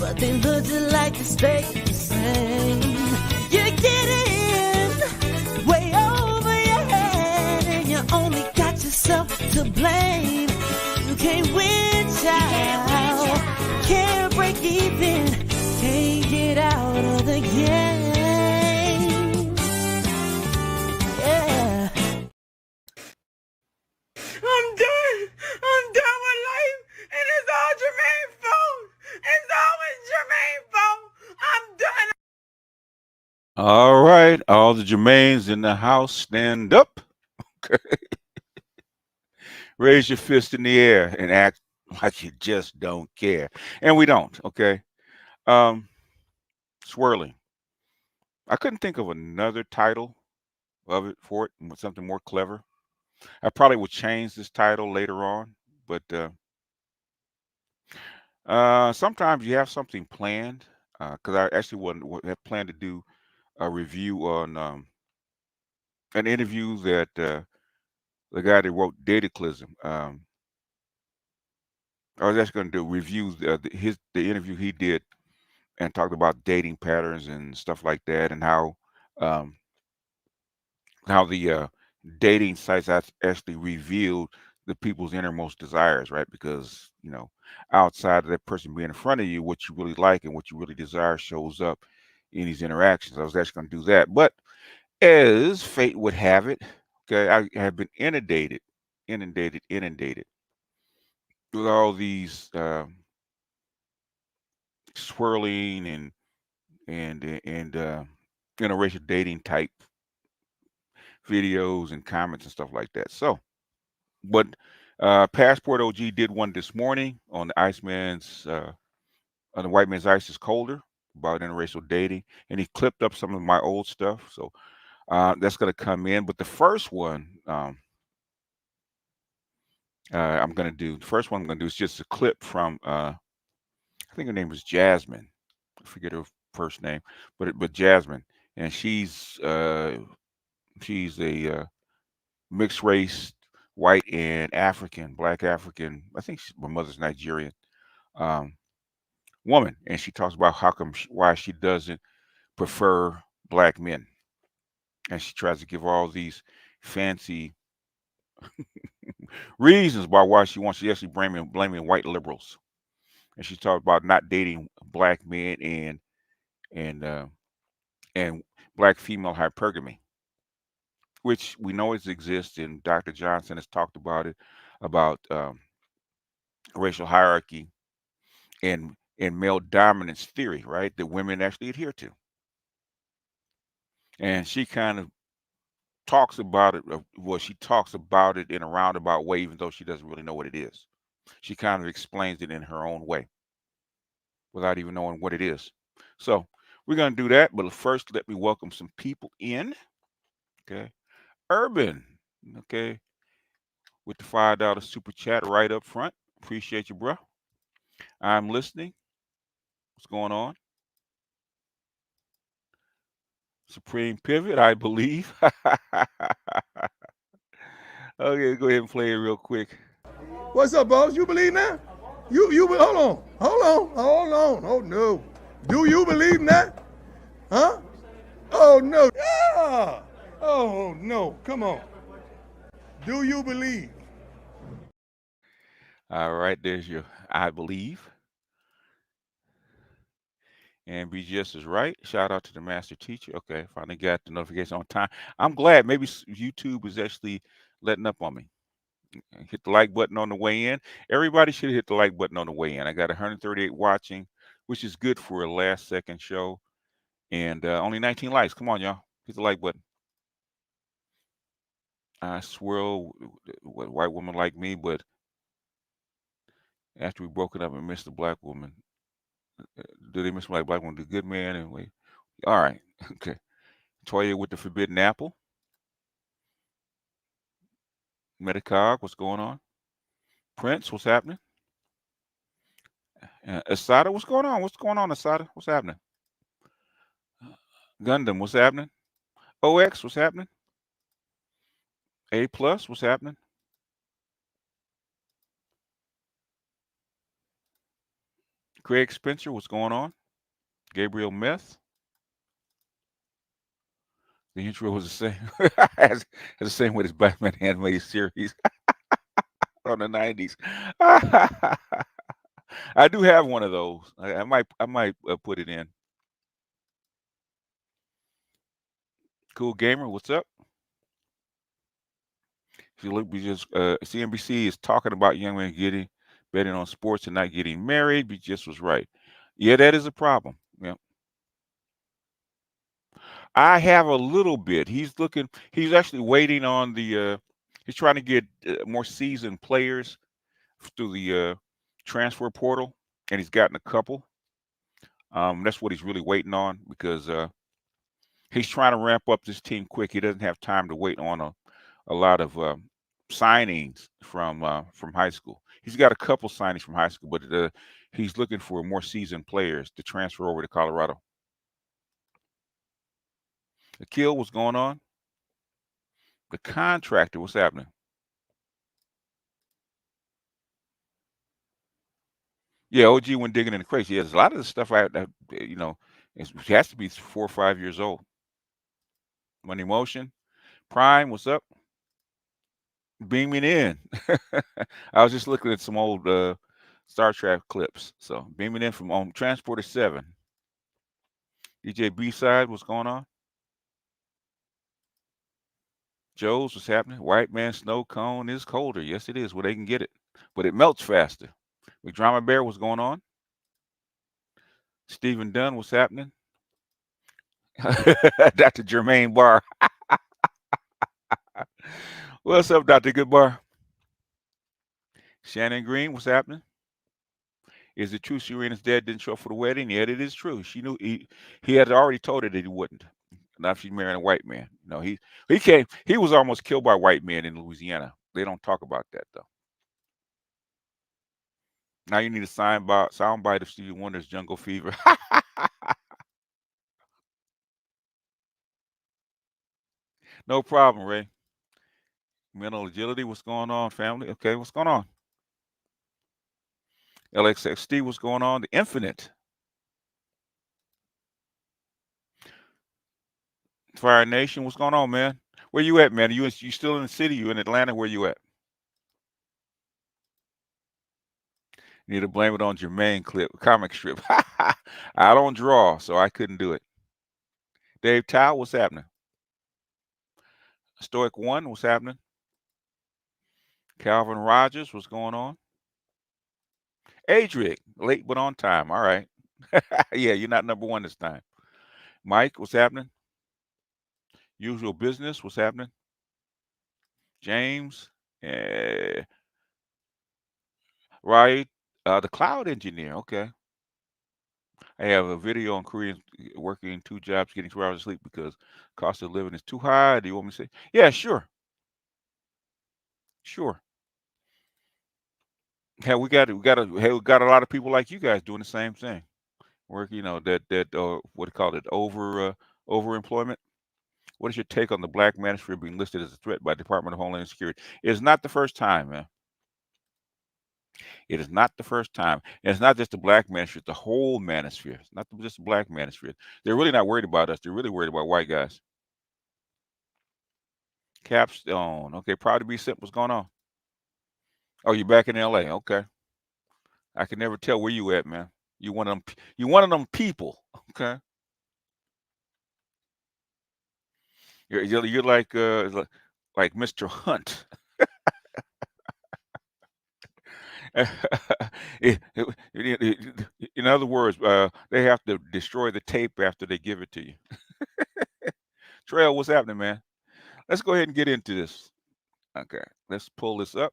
but they look just like they stay the same. You're getting way over your head, and you only got yourself to blame. You can't win, child. Can't break even. Can't get out of the game. Yeah. I'm done with life, and it's all Jermaine's fault. It's always Jermaine's fault. I'm done. All right, all the Jermaines in the house, stand up. Okay. Raise your fist in the air and act like you just don't care. And we don't, okay? Swirling. I couldn't think of another title of it for it, something more clever. I probably will change this title later on, but sometimes you have something planned. Because I actually have planned to do a review on an interview that the guy that wrote Dataclysm. I was actually going to do reviews the interview he did and talked about dating patterns and stuff like that, and um, how the dating sites actually revealed the people's innermost desires, right? Because outside of that person being in front of you, what you really like and what you really desire shows up in these interactions. I was actually going to do that, but as fate would have it, okay, I have been inundated with all these swirling and interracial dating type videos and comments and stuff like that. So, but Passport OG did one this morning on the White Man's Ice is Colder about interracial dating, and he clipped up some of my old stuff. So that's going to come in. But the first one I'm going to do, the first one I'm going to do is just a clip from, I think her name was Jasmine. I forget her first name, but Jasmine, and she's a mixed race, white and African, black African. I think my mother's Nigerian um, woman, and she talks about why she doesn't prefer black men, and she tries to give all these fancy reasons why she wants to actually blaming white liberals, and she talked about not dating black men and uh, and black female hypergamy, which we know it exists, and Dr. Johnson has talked about it, about racial hierarchy and male dominance theory, right? That women actually adhere to. And she kind of talks about it, well, she talks about it in a roundabout way, even though she doesn't really know what it is. She kind of explains it in her own way without even knowing what it is. So we're going to do that. But first, let me welcome some people in. Okay. Urban. Okay. With the $5 super chat right up front. Appreciate you, bro. I'm listening. What's going on? Supreme Pivot, I believe. Okay, go ahead and play it real quick. What's up, boss? You believe that? Hold on. Oh no. Do you believe that? Huh? Oh no. Ah! Oh no. Come on. Do you believe? All right, there's your I believe. And be just as right. Shout out to the master teacher. Okay, finally got the notification on time. I'm glad. Maybe YouTube is actually letting up on me. Hit the like button on the way in. Everybody should hit the like button on the way in. I got 138 watching, which is good for a last second show. And only 19 likes. Come on, y'all. Hit the like button. I swirl with a white woman like me, but after we broke it up and missed the black woman, do they miss my black woman? The good man and wait. All right. Okay. Toya with the forbidden apple. Metacog, what's going on? Prince, what's happening? Asada, what's going on? What's going on, Asada? What's happening? Gundam, what's happening? OX, what's happening? A plus, what's happening? Craig Spencer, what's going on? Gabriel Meth. The intro was the same as the same with his Batman animated series from the 90s. I do have one of those. I might put it in. Cool Gamer, what's up? If you look, we just CNBC is talking about young men getting betting on sports and not getting married. But just was right. Yeah, that is a problem. Yeah, I have a little bit. He's looking. He's actually waiting on the. He's trying to get more seasoned players through the transfer portal, and he's gotten a couple. That's what he's really waiting on because he's trying to ramp up this team quick. He doesn't have time to wait on a lot of signings from high school. He's got a couple signings from high school, but he's looking for more seasoned players to transfer over to Colorado. Akil, what's going on? The contractor, what's happening? Yeah, OG went digging in the crates. Yeah, there's a lot of the stuff it has to be 4 or 5 years old. Money Motion, Prime, what's up? Beaming in. I was just looking at some old Star Trek clips. So beaming in from on Transporter 7. DJ B side, what's going on? Joe's, what's happening? White man snow cone is colder. Yes, it is where they can get it, but it melts faster. McDrama Bear, what's going on? Stephen Dunn, what's happening? Dr. Jermaine Barr. What's up, Dr. Goodbar? Shannon Green, what's happening? Is it true Serena's dad didn't show up for the wedding? Yet it is true. She knew he had already told her that he wouldn't. Now she's marrying a white man. No, he came. He was almost killed by white men in Louisiana. They don't talk about that though. Now you need a soundbite of Stevie Wonder's Jungle Fever. No problem, Ray. Mental agility, what's going on, family? Okay, what's going on? LXXD, what's going on? The Infinite. Fire Nation, what's going on, man? Where you at, man? You still in the city? You in Atlanta? Where you at? You need to blame it on Jermaine clip, comic strip. I don't draw, so I couldn't do it. Dave Tao, what's happening? Stoic One, what's happening? Calvin Rogers, what's going on? Adric, late but on time. All right. Yeah, you're not number one this time. Mike, what's happening? Usual business, what's happening? James, right? The cloud engineer, okay. I have a video on Koreans working 2 jobs, getting 2 hours of sleep because cost of living is too high. Do you want me to say? Yeah, sure. Sure. Hell, we got a lot of people like you guys doing the same thing. Work, what do you call it? Overemployment. What is your take on the black manosphere being listed as a threat by Department of Homeland Security? It's not the first time, man. It is not the first time. And it's not just the black manosphere, it's the whole manosphere. It's not just the black manosphere. They're really not worried about us. They're really worried about white guys. Capstone. Okay, proud to be sent. What's going on? Oh, you're back in LA. Okay. I can never tell where you at, man. You one of them. You one of them people. Okay. You're like Mr. Hunt. In other words, they have to destroy the tape after they give it to you. Trail, what's happening, man? Let's go ahead and get into this. Okay, let's pull this up.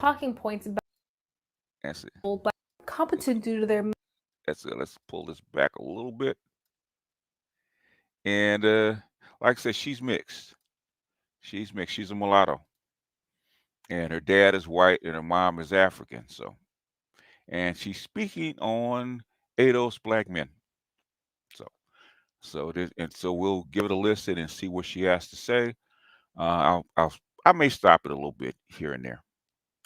Talking points about That's it. black competent due to their. That's it. Let's pull this back a little bit. And like I said, she's mixed. She's mixed. She's a mulatto. And her dad is white and her mom is African. And she's speaking on ADOS black men. So we'll give it a listen and see what she has to say. I may stop it a little bit here and there.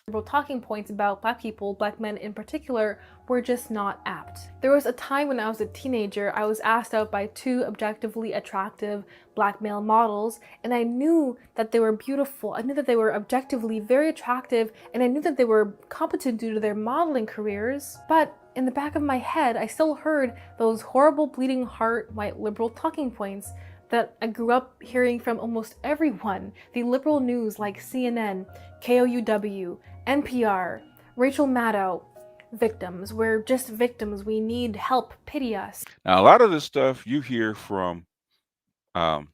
liberal talking points about black people, black men in particular, were just not apt. There was a time when I was a teenager, I was asked out by two objectively attractive black male models, and I knew that they were beautiful. I knew that they were objectively very attractive, and I knew that they were competent due to their modeling careers. But in the back of my head, I still heard those horrible bleeding heart white liberal talking points that I grew up hearing from almost everyone. The liberal news like CNN, KOUW, NPR, Rachel Maddow, victims. We're just victims. We need help. Pity us. Now, a lot of this stuff you hear from um,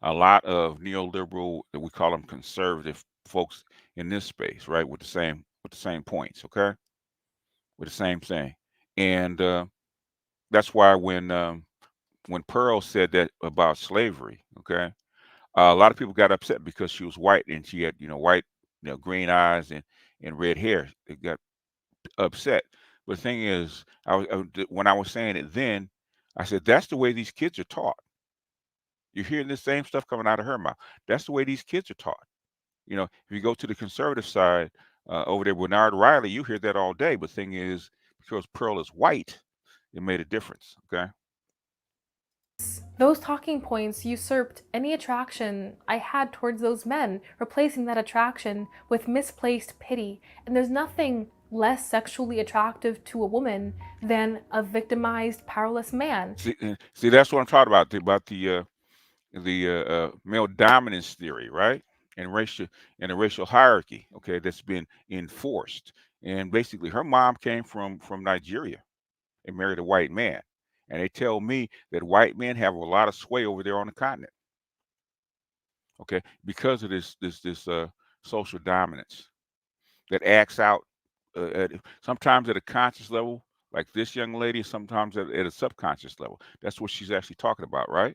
a lot of neoliberal, we call them conservative folks in this space, right? With the same points, okay, with the same thing, and that's why when Pearl said that about slavery, okay, a lot of people got upset because she was white and she had white green eyes and red hair. They got upset. But the thing is, when I was saying it then, I said that's the way these kids are taught. You're hearing the same stuff coming out of her mouth. That's the way these kids are taught. If you go to the conservative side over there, Bernard Riley, you hear that all day. But the thing is, because Pearl is white, it made a difference. Okay. Those talking points usurped any attraction I had towards those men, replacing that attraction with misplaced pity. And there's nothing less sexually attractive to a woman than a victimized, powerless man. See, that's what I'm talking about the male dominance theory, right? And the racial hierarchy, okay, that's been enforced. And basically, her mom came from Nigeria and married a white man. And they tell me that white men have a lot of sway over there on the continent, okay, because of this social dominance that acts out sometimes at a conscious level, like this young lady, sometimes at a subconscious level. That's what she's actually talking about, right?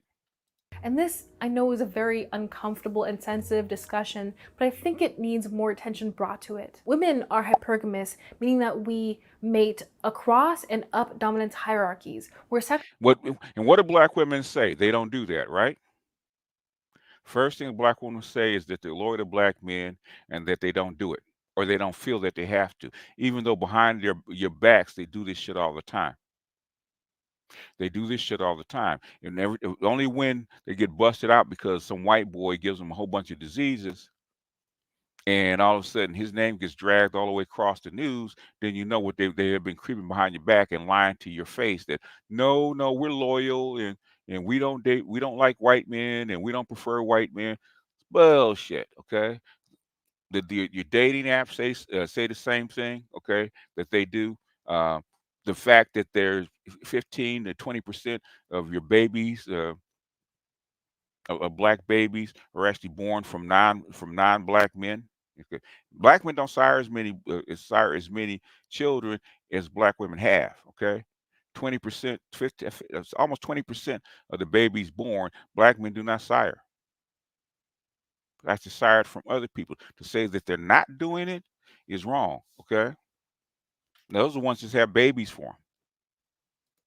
And this, I know, is a very uncomfortable and sensitive discussion, but I think it needs more attention brought to it. Women are hypergamous, meaning that we mate across and up dominance hierarchies. What do black women say? They don't do that, right? First thing black women say is that they're loyal to black men and that they don't do it, or they don't feel that they have to, even though behind your backs they do this shit all the time. They do this shit all the time, and only when they get busted out because some white boy gives them a whole bunch of diseases, and all of a sudden his name gets dragged all the way across the news, then you know what they have been creeping behind your back and lying to your face that no, we're loyal and we don't date, we don't like white men and we don't prefer white men. Bullshit. Okay, your dating apps say the same thing. Okay, that they do. Uh, the fact that there's 15 to 20% of your babies, of black babies, are actually born from non-black men. Okay. Black men don't sire as many children as black women have. Okay, 20%, 50, it's almost 20% of the babies born, black men do not sire. That's desired from other people. To say that they're not doing it is wrong. Okay, those are the ones that have babies for them.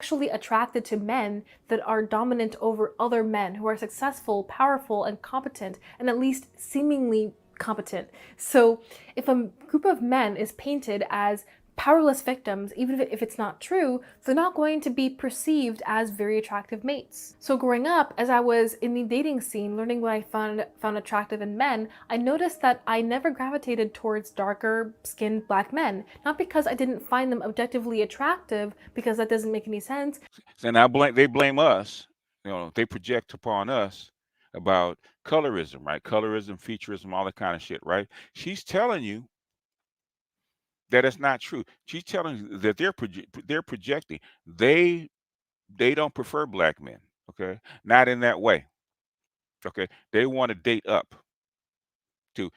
Sexually attracted to men that are dominant over other men who are successful, powerful, and competent, and at least seemingly competent. So if a group of men is painted as powerless victims, even if it's not true, they're not going to be perceived as very attractive mates. So growing up, as I was in the dating scene, learning what I found attractive in men, I noticed that I never gravitated towards darker skinned black men. Not because I didn't find them objectively attractive, because that doesn't make any sense. So now they blame us. They project upon us about colorism, right? Colorism, featureism, all that kind of shit, right? She's telling you that it's not true. She's telling you that they're projecting. They don't prefer black men. Okay, not in that way. Okay, they want to date up the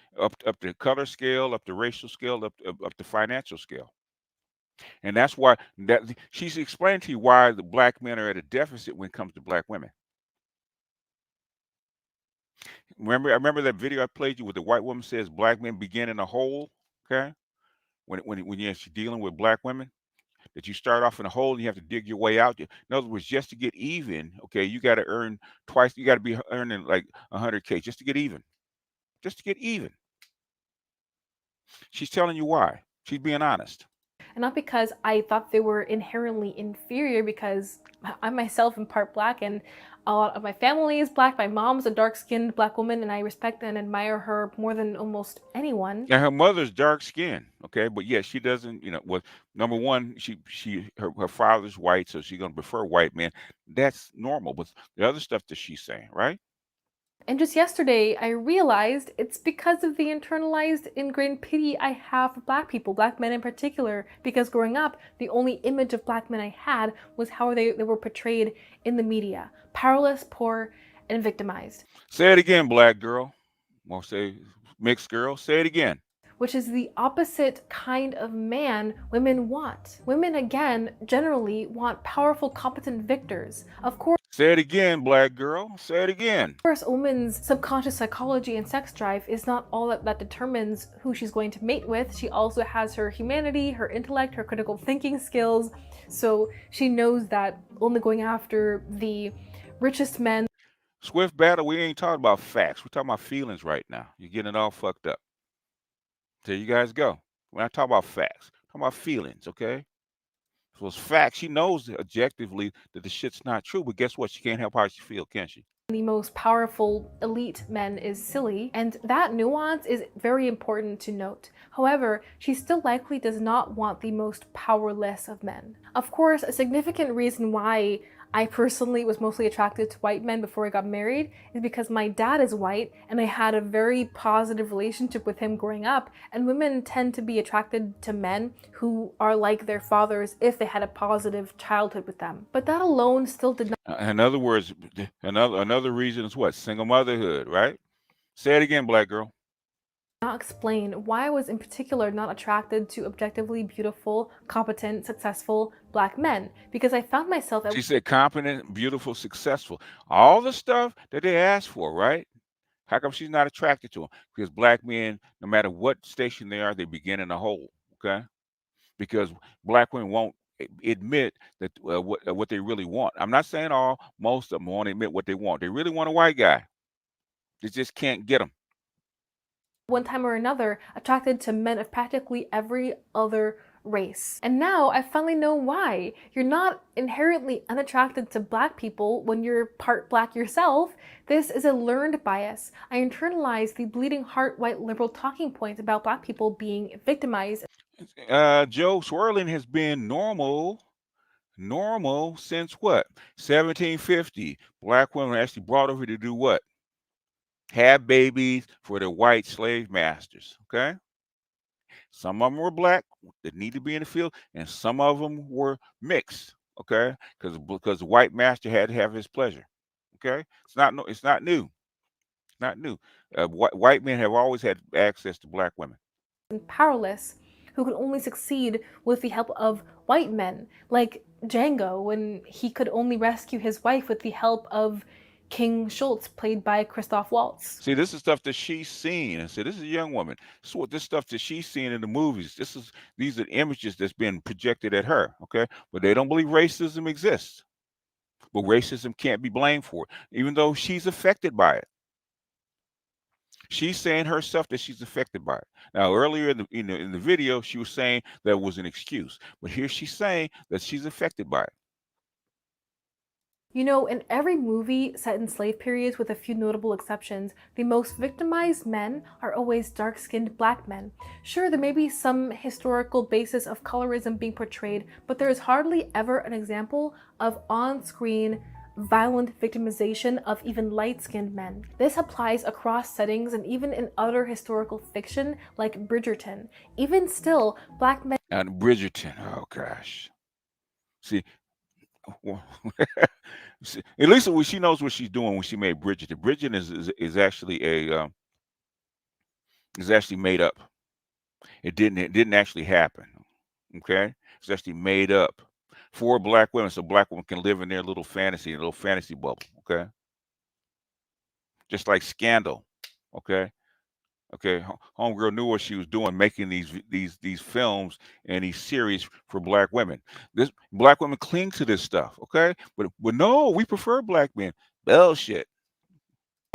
color scale, up the racial scale, up the financial scale, and that's why she's explained to you why the black men are at a deficit when it comes to black women. I remember that video I played you where the white woman says black men begin in a hole. Okay, when you're actually dealing with black women, that you start off in a hole and you have to dig your way out. In other words, just to get even, okay, you got to earn twice. You got to be earning like 100K just to get even. Just to get even. She's telling you why. She's being honest. And not because I thought they were inherently inferior, because I myself am part black and a lot of my family is black. My mom's a dark-skinned black woman and I respect and admire her more than almost anyone. And her mother's dark skinned, okay, but yeah, she doesn't, well, number one, her father's white, so she's gonna prefer white men. That's normal, but the other stuff that she's saying, right? And just yesterday, I realized it's because of the internalized, ingrained pity I have for black people, black men in particular. Because growing up, the only image of black men I had was how they were portrayed in the media: powerless, poor, and victimized. Say it again, black girl. Well, say mixed girl. Say it again. Which is the opposite kind of man women want. Women, again, generally want powerful, competent victors. Of course, Say it again, black girl. Say it again. a woman's subconscious psychology and sex drive is not all that determines who she's going to mate with. She also has her humanity, her intellect, her critical thinking skills. So she knows that only going after the richest men. Swift battle, we ain't talking about facts. We're talking about feelings right now. You're getting it all fucked up. There you guys go. We're not talking about facts. We're talking about feelings, okay? So it's facts. She knows objectively that the shit's not true, but guess what? She can't help how she feel, can she? The most powerful elite men is silly, and that nuance is very important to note. However, she still likely does not want the most powerless of men. Of course, a significant reason why I personally was mostly attracted to white men before I got married is because my dad is white and I had a very positive relationship with him growing up, and women tend to be attracted to men who are like their fathers if they had a positive childhood with them. But that alone still did not In other words, another reason is what? Single motherhood, right? Say it again, black girl. explain why I was in particular not attracted to objectively beautiful, competent, successful black men, because I found myself She said competent, beautiful, successful. All the stuff that they asked for, right? How come she's not attracted to them? Because black men, no matter what station they are, they begin in a hole, okay? Because black women won't admit that what they really want. I'm not saying all, most of them won't admit what they want. They really want a white guy. They just can't get him. one time or another attracted to men of practically every other race. And now I finally know why. You're not inherently unattracted to black people when you're part black yourself. This is a learned bias. I internalized the bleeding heart white liberal talking points about black people being victimized. Joe, swirling has been normal since what? 1750. Black women actually brought over to do what? Have babies for the white slave masters, okay? Some of them were black that need to be in the field, and some of them were mixed, okay? Because the white master had to have his pleasure, okay? It's not new. It's not new. White men have always had access to black women. And powerless, who could only succeed with the help of white men, like Django, when he could only rescue his wife with the help of King Schultz, played by Christoph Waltz. See, this is stuff that she's seen, and so this is a young woman. This stuff that she's seen in the movies. These are images that's been projected at her, okay? But they don't believe racism exists. But racism can't be blamed for it, even though she's affected by it. She's saying herself that she's affected by it. Now, earlier in the video, she was saying that was an excuse, but here she's saying that she's affected by it. You know, in every movie set in slave periods, with a few notable exceptions, the most victimized men are always dark-skinned black men. Sure, there may be some historical basis of colorism being portrayed, but there is hardly ever an example of on-screen violent victimization of even light-skinned men. This applies across settings and even in other historical fiction like Bridgerton. Even still, black men... And Bridgerton, oh gosh. See, at least she knows what she's doing when she made Bridgerton. Bridgerton is actually is actually made up. It didn't actually happen. Okay, it's actually made up for black women, so black women can live in their little fantasy bubble. Okay, just like Scandal. Okay, homegirl knew what she was doing, making these films and these series for black women. This black women cling to this stuff. Okay, but no, we prefer black men. Bullshit.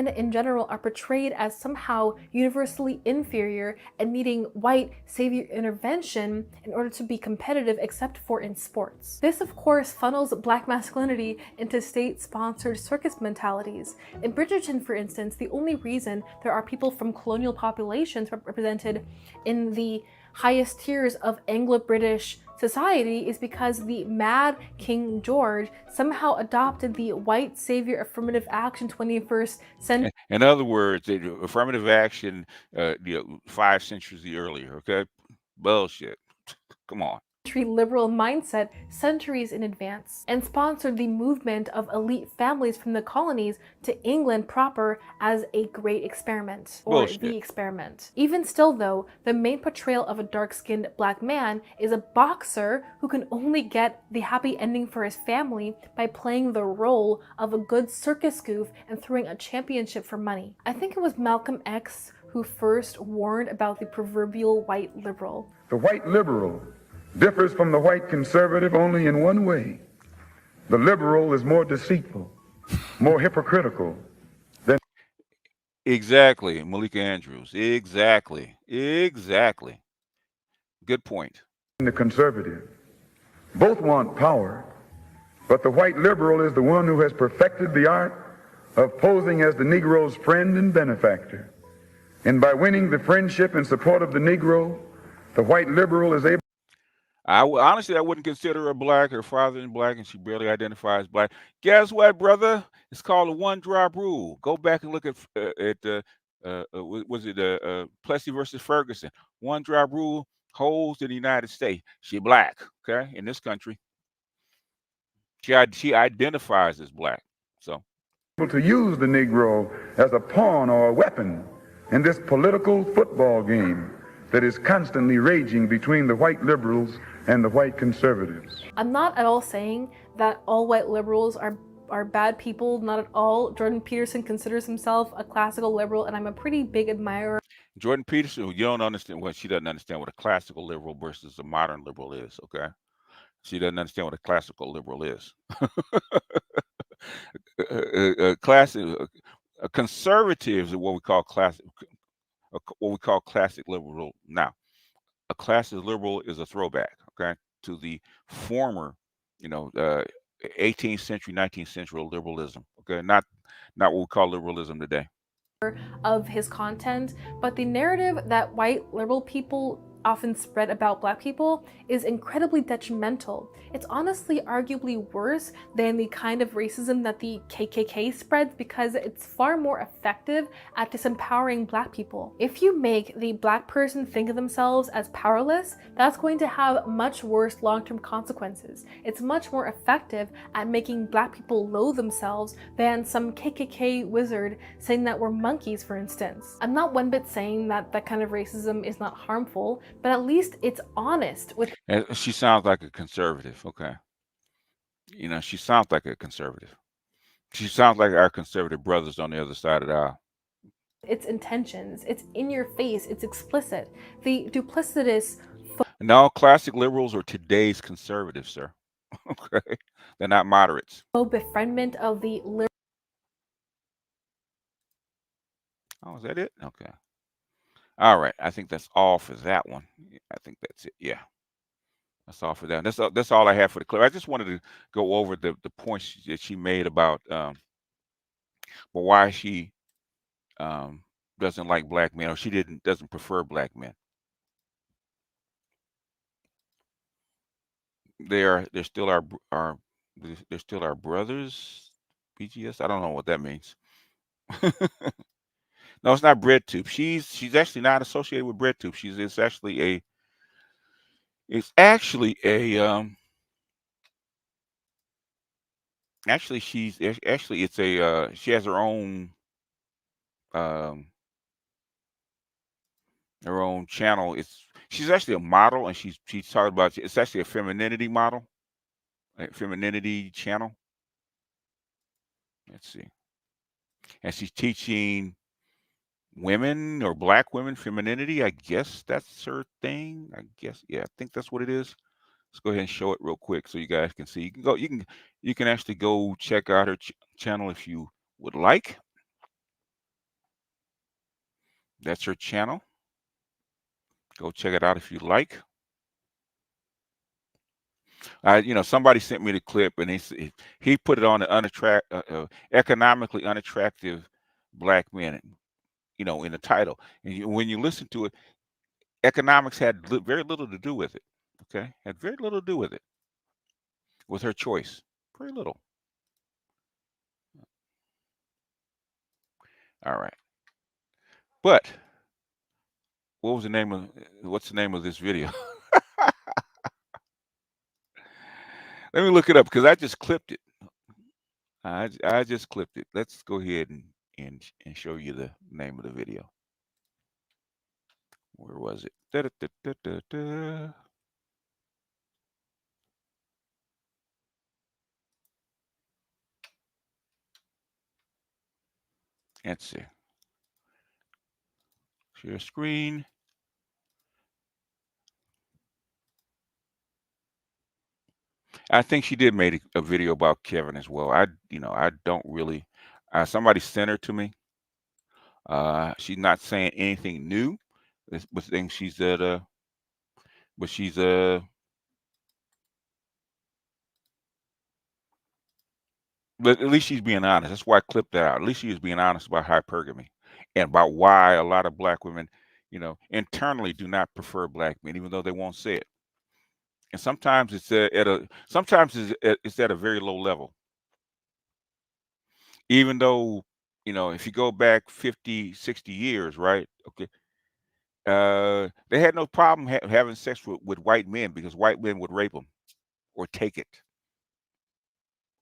in general are portrayed as somehow universally inferior and needing white savior intervention in order to be competitive, except for in sports. This, of course, funnels black masculinity into state-sponsored circus mentalities. In Bridgerton, for instance, the only reason there are people from colonial populations represented in the highest tiers of Anglo-British society is because the mad King George somehow adopted the white savior affirmative action 21st century. In other words, affirmative action, 5 centuries earlier. Okay, bullshit. Come on. Liberal mindset centuries in advance, and sponsored the movement of elite families from the colonies to England proper as a great experiment, or Bullshit. the experiment. Even still though, the main portrayal of a dark-skinned black man is a boxer who can only get the happy ending for his family by playing the role of a good circus goof and throwing a championship for money. I think it was Malcolm X who first warned about the proverbial white liberal. The white liberal differs from the white conservative only in one way. The liberal is more deceitful, more hypocritical than... Exactly, Malika Andrews. Exactly. Good point. The conservative. Both want power, but the white liberal is the one who has perfected the art of posing as the Negro's friend and benefactor. And by winning the friendship and support of the Negro, the white liberal is able... Honestly, I wouldn't consider her black. Her father is black, and she barely identifies black. Guess what, brother? It's called a one-drop rule. Go back and look at was it Plessy versus Ferguson? One-drop rule holds in the United States. She black, okay? In this country, she identifies as black. So to use the Negro as a pawn or a weapon in this political football game that is constantly raging between the white liberals and the white conservatives. I'm not at all saying that all white liberals are bad people, not at all. Jordan Peterson considers himself a classical liberal, and I'm a pretty big admirer. Jordan Peterson, you don't understand what she doesn't understand what a classical liberal versus a modern liberal is, okay? She doesn't understand what a classical liberal is. Conservatives are what we call classic liberal now. A classic liberal is a throwback, okay, to the former, 18th century, 19th century liberalism, okay, not what we call liberalism today. Of his content, but the narrative that white liberal people often spread about black people is incredibly detrimental. It's honestly arguably worse than the kind of racism that the KKK spreads, because it's far more effective at disempowering black people. If you make the black person think of themselves as powerless, that's going to have much worse long-term consequences. It's much more effective at making black people loathe themselves than some KKK wizard saying that we're monkeys, for instance. I'm not one bit saying that that kind of racism is not harmful, but at least it's honest with... And she sounds like a conservative, okay? She sounds like a conservative. She sounds like our conservative brothers on the other side of the aisle. Its intentions, it's in your face, it's explicit. The duplicitous... No, classic liberals are today's conservatives, sir. Okay? They're not moderates. befriendment of the liberal... Oh, is that it? Okay. All right. I think that's all for that one. I think that's it. Yeah. That's all for that. That's all I have for the clip. I just wanted to go over the points that she made about why she doesn't like black men, or she doesn't prefer black men. They're still our they're still our brothers. BGS. I don't know what that means. No, it's not BreadTube. She's actually not associated with BreadTube. It's actually she has her own channel. She's actually a model, and she's talking about, it's actually a femininity model, a femininity channel. Let's see. And she's teaching women, or black women, femininity. I guess that's her thing. I guess, yeah, I think that's what it is. Let's go ahead and show it real quick so you guys can see. You can actually go check out her channel if you would like. That's her channel. Go check it out if you like. Somebody sent me the clip, and he put it on the economically unattractive black men, in the title. And when you listen to it, economics had very little to do with it. Okay, had very little to do with it, with her choice. Very little. All right, but what's the name of this video? Let me look it up because I just clipped it. I just clipped it. Let's go ahead and show you the name of the video. Where was it? Da-da-da-da-da-da. Let's see. Share screen. I think she did make a video about Kevin as well. I don't really. Somebody sent her to me. She's not saying anything new. But things she said. But she's But at least she's being honest. That's why I clipped that out. At least she was being honest about hypergamy and about why a lot of black women, internally do not prefer black men, even though they won't say it. And sometimes it's at a very low level. Even though, if you go back 50, 60 years, right? Okay. They had no problem having sex with white men because white men would rape them or take it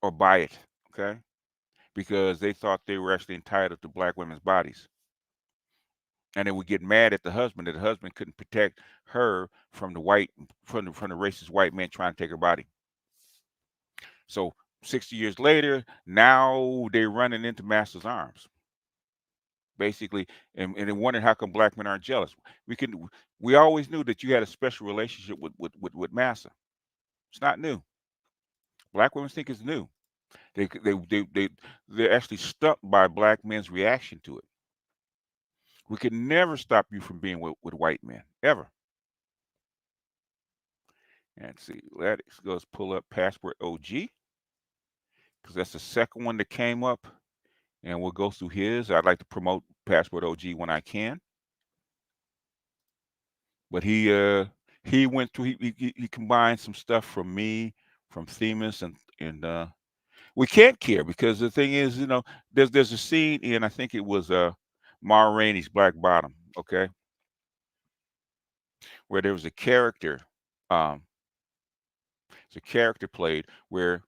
or buy it. Okay. Because they thought they were actually entitled to black women's bodies. And they would get mad at the husband that the husband couldn't protect her from the racist white man trying to take her body. So 60 years later, now they're running into master's arms, basically, and they're wondering how come black men aren't jealous. We always knew that you had a special relationship with massa. It's not new. Black women think it's new. They're actually stuck by black men's reaction to it. We could never stop you from being with white men, ever. And see, let's pull up Passport OG, because that's the second one that came up, and we'll go through his. I'd like to promote Passport OG when I can, but he went through. He combined some stuff from me, from Themis, and we can't care because the thing is, there's a scene in, I think it was Ma Rainey's Black Bottom, okay, where there was a character. Um, it's a character played where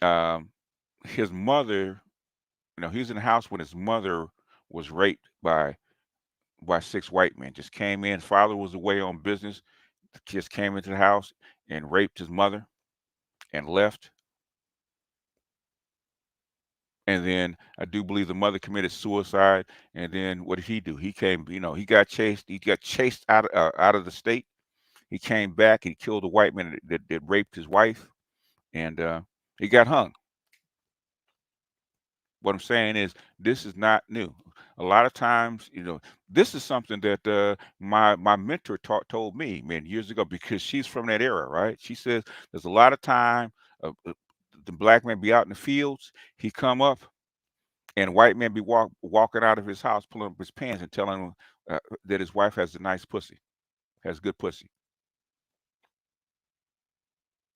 um, his mother, he was in the house when his mother was raped by 6 white men. Just came in. His father was away on business. The kids came into the house and raped his mother and left. And then I do believe the mother committed suicide. And then what did he do? He came, he got chased. He got chased out of the state. He came back. He killed a white man that raped his wife, and he got hung. What I'm saying is, this is not new. A lot of times, this is something that my mentor told me, man, years ago, because she's from that era, right? She says there's a lot of time the black man be out in the fields, he come up, and white man be walking out of his house, pulling up his pants and telling him that his wife has a nice pussy, has good pussy,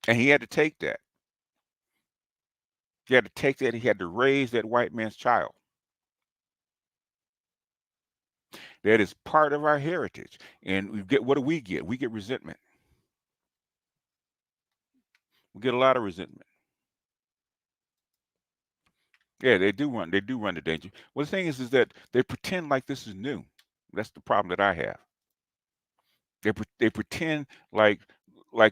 and he had to take that. He had to take that. He had to raise that white man's child. That is part of our heritage. And what do we get? We get resentment. We get a lot of resentment. Yeah, they do run the danger. Well, the thing is that they pretend like this is new. That's the problem that I have. They pretend like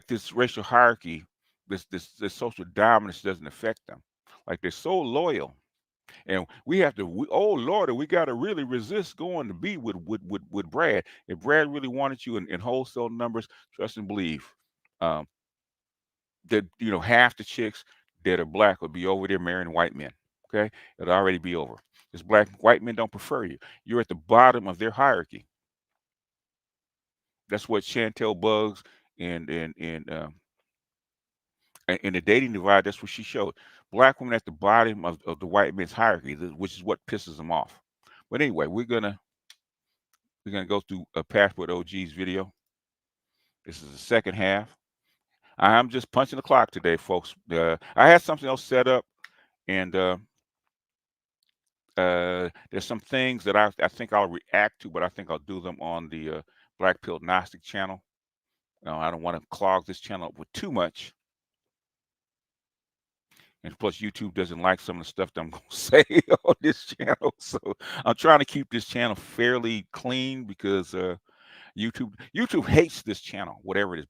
this racial hierarchy, this social dominance doesn't affect them. Like they're so loyal. And oh Lord, we got to really resist going to be with Brad. If Brad really wanted you in wholesale numbers, trust and believe um, that half the chicks that are black would be over there marrying white men. Okay, it'll already be over. It's white men don't prefer you. You're at the bottom of their hierarchy. That's what Chantel Bugs and in the dating divide, that's what she showed. Black women at the bottom of the white men's hierarchy, which is what pisses them off. But anyway, we're gonna go through a Passport OG's video. This is the second half. I'm just punching the clock today, folks. I had something else set up, and there's some things that I think I'll react to, but I think I'll do them on the Black Pill Gnostic channel. I don't want to clog this channel up with too much. And plus, YouTube doesn't like some of the stuff that I'm going to say on this channel. So I'm trying to keep this channel fairly clean because YouTube hates this channel, whatever it is.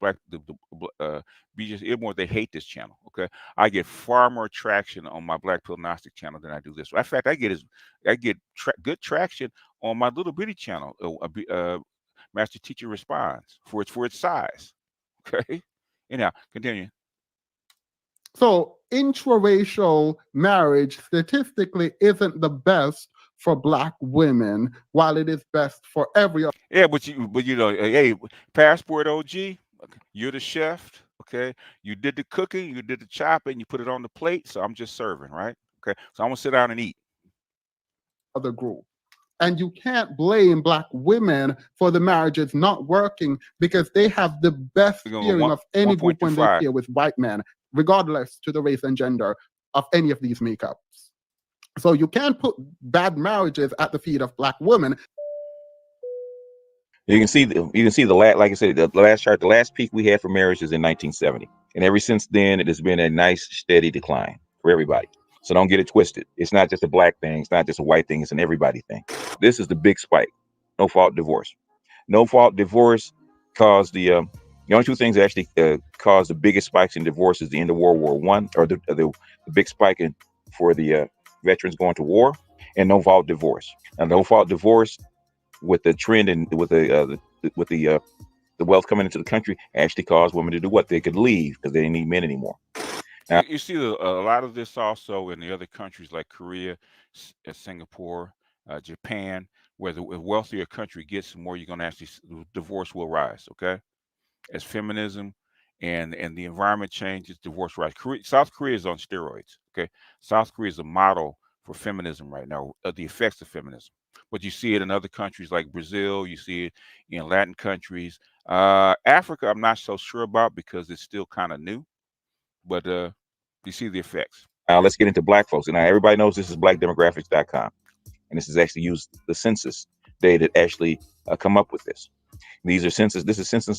BJ's Illmore, they hate this channel. Okay, I get far more traction on my Black Pill Gnostic channel than I do this. In fact, I get good traction on my little bitty channel, Master Teacher Responds, for its size. Okay, anyhow, continue. So intraracial marriage statistically isn't the best for Black women, while it is best for every other. Yeah, but you know, hey, Passport OG, you're the chef. Okay, you did the cooking, you did the chopping, you put it on the plate. So I'm just serving, right? Okay, so I'm gonna sit down and eat. Other group. And you can't blame Black women for the marriages not working because they have the best feeling of any group when they pair with white men, regardless to the race and gender of any of these makeups. So you can't put bad marriages at the feet of Black women. You can see the last, like I said, the last chart, the last peak we had for marriage is in 1970. And ever since then, it has been a nice, steady decline for everybody. So don't get it twisted. It's not just a Black thing. It's not just a white thing. It's an everybody thing. This is the big spike. No fault divorce. No fault divorce caused the only two things that actually caused the biggest spikes in divorce is the end of World War I, or the big spike for the veterans going to war, and no fault divorce. Now, no fault divorce with the trend and with the wealth coming into the country actually caused women to do what? They could leave because they didn't need men anymore. Now, you see a lot of this also in the other countries like Korea, Singapore, Japan, where the wealthier country gets, the more you're going to actually divorce will rise. Okay, as feminism and the environment changes, divorce rise. South Korea is on steroids. Okay, South Korea is a model for feminism right now, the effects of feminism. But you see it in other countries like Brazil. You see it in Latin countries. Africa, I'm not so sure about because it's still kind of new. But you see the effects. Now let's get into Black folks. And now everybody knows this is blackdemographics.com. And this is actually used the census data to actually come up with this. This is census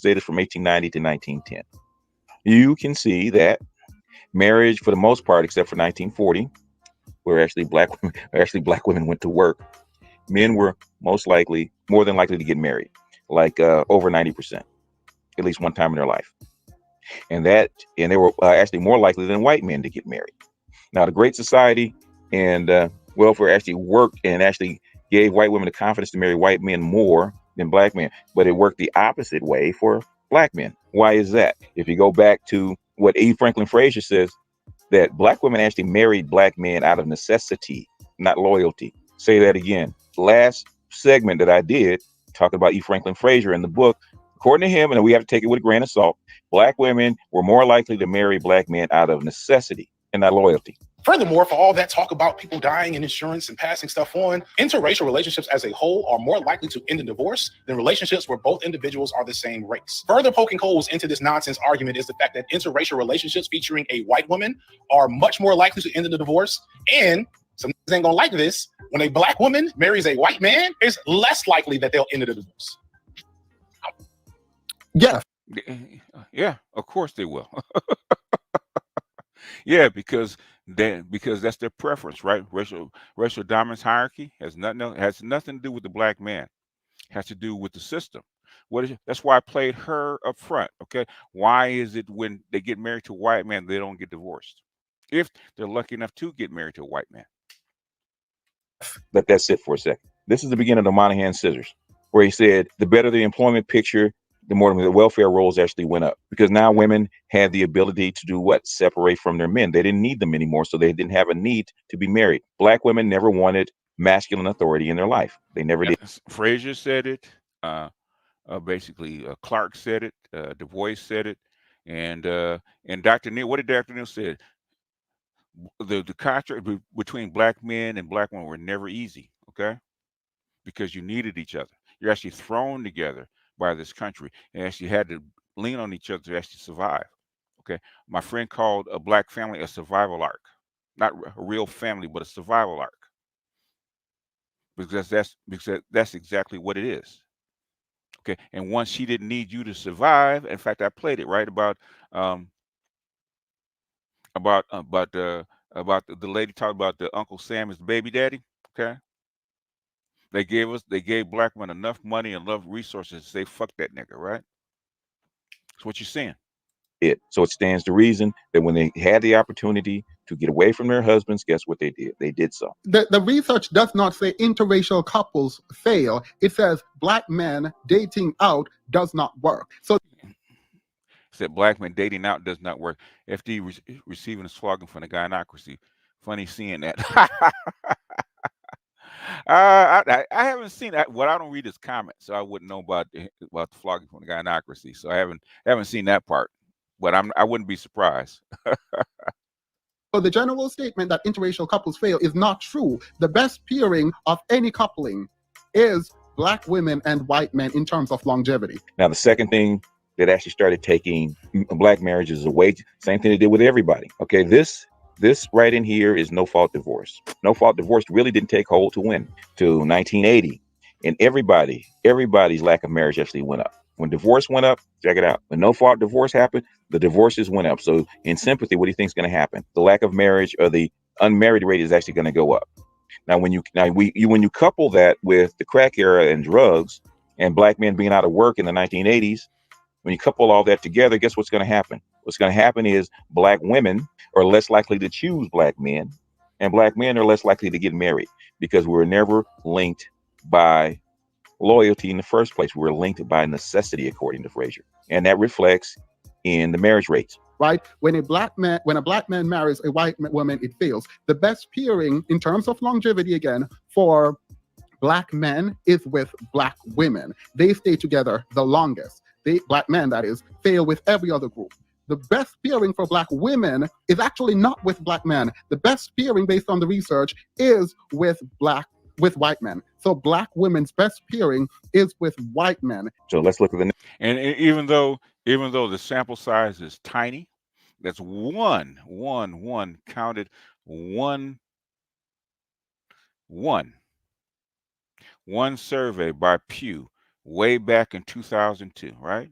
data from 1890 to 1910. You can see that marriage, for the most part, except for 1940, where actually Black women went to work, men were more than likely to get married, like over 90%, at least one time in their life. And they were actually more likely than white men to get married. Now, the Great Society and welfare actually worked and actually gave white women the confidence to marry white men more than Black men, but it worked the opposite way for Black men. Why is that? If you go back to what E. Franklin Frazier says, that Black women actually married Black men out of necessity, not loyalty. Say that again. Last segment that I did, talking about E. Franklin Frazier in the book, according to him, and we have to take it with a grain of salt, Black women were more likely to marry Black men out of necessity and not loyalty. Furthermore, for all that talk about people dying and insurance and passing stuff on, interracial relationships as a whole are more likely to end in divorce than relationships where both individuals are the same race. Further poking holes into this nonsense argument is the fact that interracial relationships featuring a white woman are much more likely to end in a divorce, and some niggas ain't gonna like this. When a Black woman marries a white man, it's less likely that they'll end in a divorce. Yeah. Yeah, of course they will. Yeah, because that's their preference, right? Racial dominance hierarchy has nothing to do with the Black man. It has to do with the system. That's why I played her up front. Okay, why is it when they get married to a white man they don't get divorced if they're lucky enough to get married to a white man? Let that sit for a second. This is the beginning of the Monahan scissors, where he said the better the employment picture, the more the welfare rolls actually went up, because now women had the ability to do what? Separate from their men. They didn't need them anymore, so they didn't have a need to be married. Black women never wanted masculine authority in their life. They never did. Frazier said it. Basically, Clark said it. Du Bois said it, and Dr. Neal. What did Dr. Neal say? The contract between black men and black women were never easy. Okay, because you needed each other. You're actually thrown together by this country, and actually had to lean on each other to actually survive. Okay, my friend called a black family a survival arc, not a real family, but a survival arc, because that's exactly what it is. Okay, and once she didn't need you to survive, in fact, I played it right about the lady talked about the Uncle Sam is the baby daddy. Okay, they gave black men enough money and enough resources to say fuck that nigga, right? That's what you're saying. So it stands to reason that when they had the opportunity to get away from their husbands, guess what they did? They did so. The research does not say interracial couples fail. It says black men dating out does not work. So said black men dating out does not work. FD receiving a slogan from the gynocracy. Funny seeing that. I haven't seen that. Well, I don't read his comments, so I wouldn't know about the flogging from the gynocracy. So I haven't seen that part. But I wouldn't be surprised. So the general statement that interracial couples fail is not true. The best pairing of any coupling is black women and white men in terms of longevity. Now, the second thing that actually started taking black marriages away, same thing they did with everybody. Okay, this right in here is no-fault divorce. No-fault divorce really didn't take hold to 1980. And everybody's lack of marriage actually went up. When divorce went up, check it out. When no-fault divorce happened, the divorces went up. So in sympathy, what do you think is going to happen? The lack of marriage or the unmarried rate is actually going to go up. Now, when you couple that with the crack era and drugs and black men being out of work in the 1980s, when you couple all that together, guess what's going to happen? What's going to happen is black women are less likely to choose black men, and black men are less likely to get married because we were never linked by loyalty in the first place. We were linked by necessity, according to Frazier, and that reflects in the marriage rates. Right? When a black man marries a white woman, it fails. The best pairing in terms of longevity, again, for black men is with black women. They stay together the longest. Black men, that is, fail with every other group. The best pairing for black women is actually not with black men. The best pairing, based on the research, is with white men. So black women's best pairing is with white men. So let's look at the next. And even though the sample size is tiny, that's one counted one survey by Pew way back in 2002, right?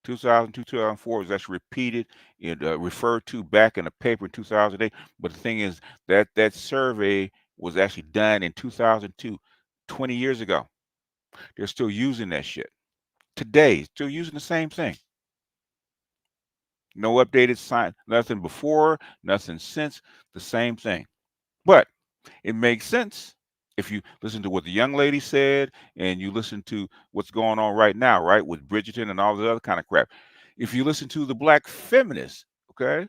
2002, 2004 was actually repeated, referred to back in the paper in 2008. But the thing is that survey was actually done in 2002, 20 years ago. They're still using that shit today, still using the same thing. No updated sign, nothing before, nothing since, the same thing. But it makes sense if you listen to what the young lady said and you listen to what's going on right now, right, with Bridgerton and all the other kind of crap. If you listen to the black feminists, okay,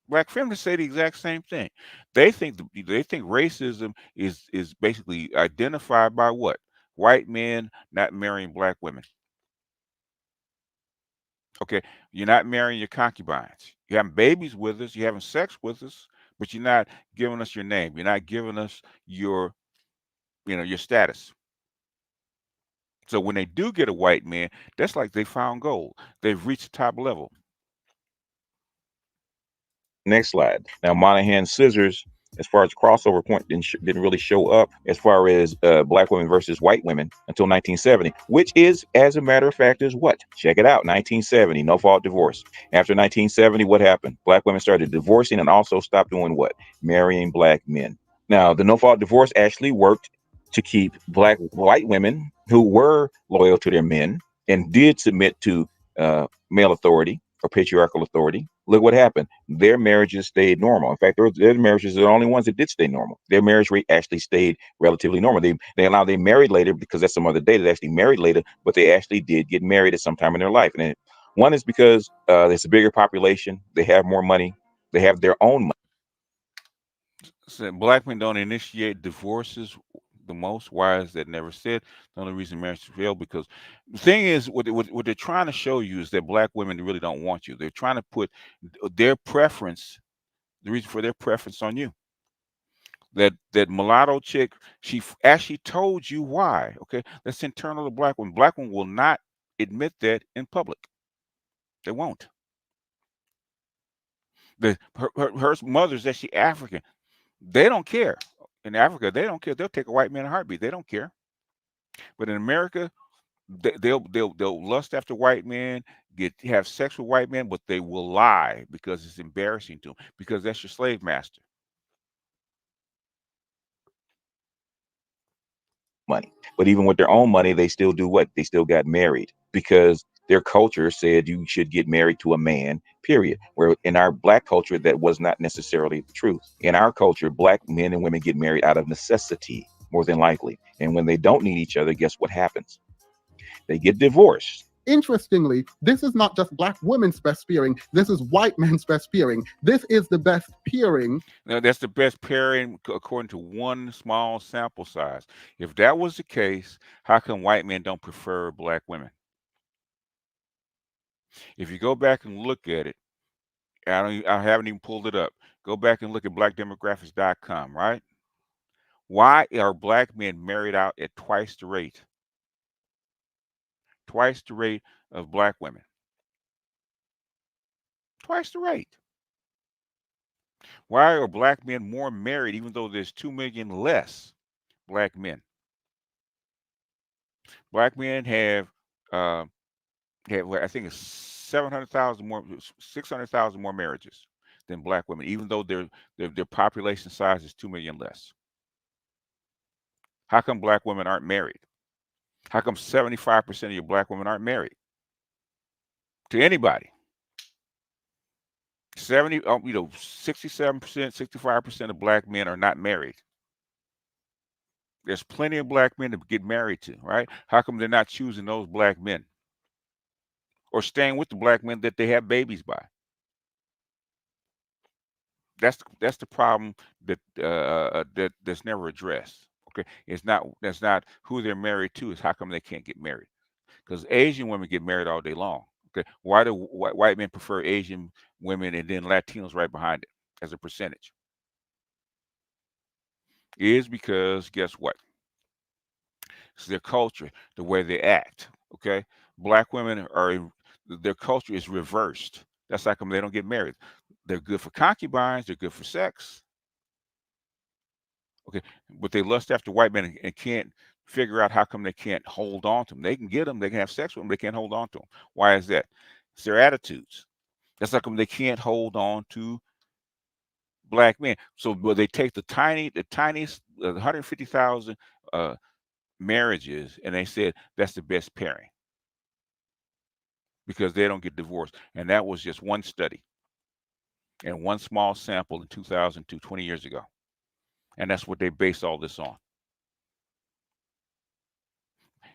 black feminists say the exact same thing. They think racism is basically identified by what? White men not marrying black women. Okay, you're not marrying your concubines. You're having babies with us. You're having sex with us, but you're not giving us your name. You're not giving us your status. So when they do get a white man, that's like they found gold. They've reached the top level. Next slide. Now, Monahan's scissors, as far as crossover point, didn't really show up as far as black women versus white women until 1970, which is, as a matter of fact, is what? Check it out. 1970, no-fault divorce. After 1970, what happened? Black women started divorcing and also stopped doing what? Marrying black men. Now, the no-fault divorce actually worked to keep white women who were loyal to their men and did submit to male authority or patriarchal authority. Look what happened. Their marriages stayed normal. In fact, their marriages are the only ones that did stay normal. Their marriage rate actually stayed relatively normal. They married later because that's some other data. They actually married later, but they actually did get married at some time in their life. And one is because there's a bigger population. They have more money. They have their own money. So black men don't initiate divorces the most. Why is that never said? The only reason marriage fail because the thing is, what they're trying to show you is that black women really don't want you. They're trying to put their preference, the reason for their preference, on you. That mulatto chick, she actually told you why. Okay, that's internal to black women. Black women will not admit that in public. They won't. Her mother's actually African. They don't care. In Africa, they don't care. They'll take a white man in a heartbeat. They don't care. But in America, they'll lust after white men, have sex with white men, but they will lie because it's embarrassing to them, because that's your slave master. Money. But even with their own money, they still do what? They still got married because their culture said you should get married to a man, period. Where in our black culture, that was not necessarily the truth. In our culture, black men and women get married out of necessity, more than likely. And when they don't need each other, guess what happens? They get divorced. Interestingly, this is not just black women's best pairing. This is white men's best pairing. This is the best pairing. Now, that's the best pairing according to one small sample size. If that was the case, how come white men don't prefer black women? If you go back and look at it, I haven't even pulled it up. Go back and look at blackdemographics.com, right? Why are black men married out at twice the rate? Twice the rate of black women. Twice the rate. Why are black men more married even though there's 2 million less black men? Black men have I think it's 700,000 more, 600,000 more marriages than black women, even though their population size is 2 million less. How come black women aren't married? How come 75% of your black women aren't married to anybody? 67%, 65% of black men are not married. There's plenty of black men to get married to, right? How come they're not choosing those black men or staying with the black men that they have babies by? That's the problem that's never addressed. Okay, that's not who they're married to. Is how come they can't get married? Because Asian women get married all day long. Okay, why do white men prefer Asian women and then Latinos right behind it as a percentage? It is because guess what? It's their culture, the way they act. Okay, black women their culture is reversed. That's how come they don't get married. They're good for concubines. They're good for sex. Okay, but they lust after white men and can't figure out how come they can't hold on to them. They can get them. They can have sex with them. They can't hold on to them. Why is that? It's their attitudes. That's how come they can't hold on to black men. So they take the tiniest 150,000 marriages, and they said that's the best pairing because they don't get divorced. And that was just one study and one small sample in 2002, 20 years ago. And that's what they base all this on.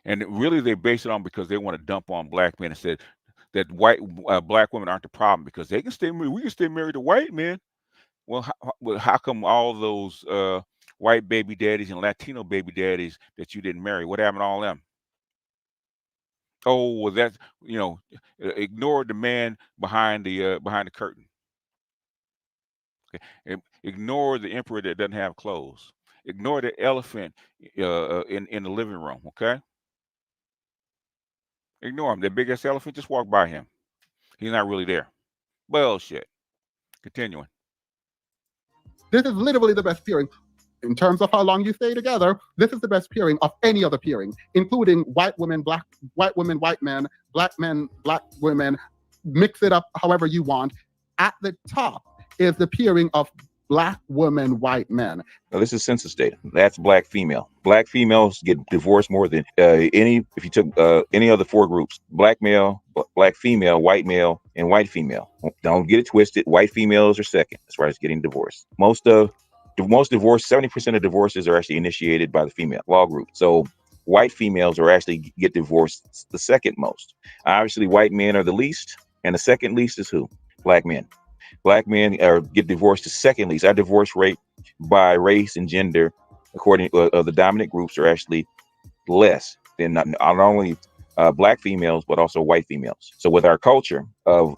And really, they base it on because they want to dump on black men and said that black women aren't the problem because they can stay married. We can stay married to white men. Well, how come all those white baby daddies and Latino baby daddies that you didn't marry? What happened to all them? Oh, well, that's ignore the man behind the curtain. Okay. Ignore the emperor that doesn't have clothes. Ignore the elephant in the living room. Okay. Ignore him. The biggest elephant, just walk by him. He's not really there. Bullshit. Continuing. This is literally the best pairing. In terms of how long you stay together, this is the best pairing of any other pairing, including white women, white men, black women. Mix it up however you want. At the top is the pairing of black women, white men. Now, this is census data. That's black female. Black females get divorced more than if you took any other four groups: black male, black female, white male, and white female. Don't get it twisted. White females are second as far as getting divorced. Most divorce, 70% of divorces are actually initiated by the female law group. So white females are actually get divorced the second most. Obviously, white men are the least, and the second least is who? Black men. Black men get divorced the second least. Our divorce rate by race and gender, according to the dominant groups, are actually less than not only black females, but also white females. So with our culture of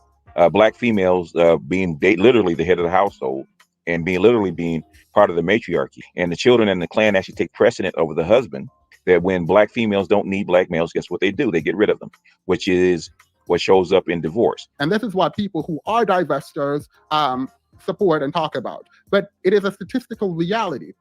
black females being literally the head of the household and being part of the matriarchy, and the children and the clan actually take precedent over the husband, that when black females don't need black males, guess what they do? They get rid of them, which is what shows up in divorce. And this is what people who are divestors support and talk about. But it is a statistical reality.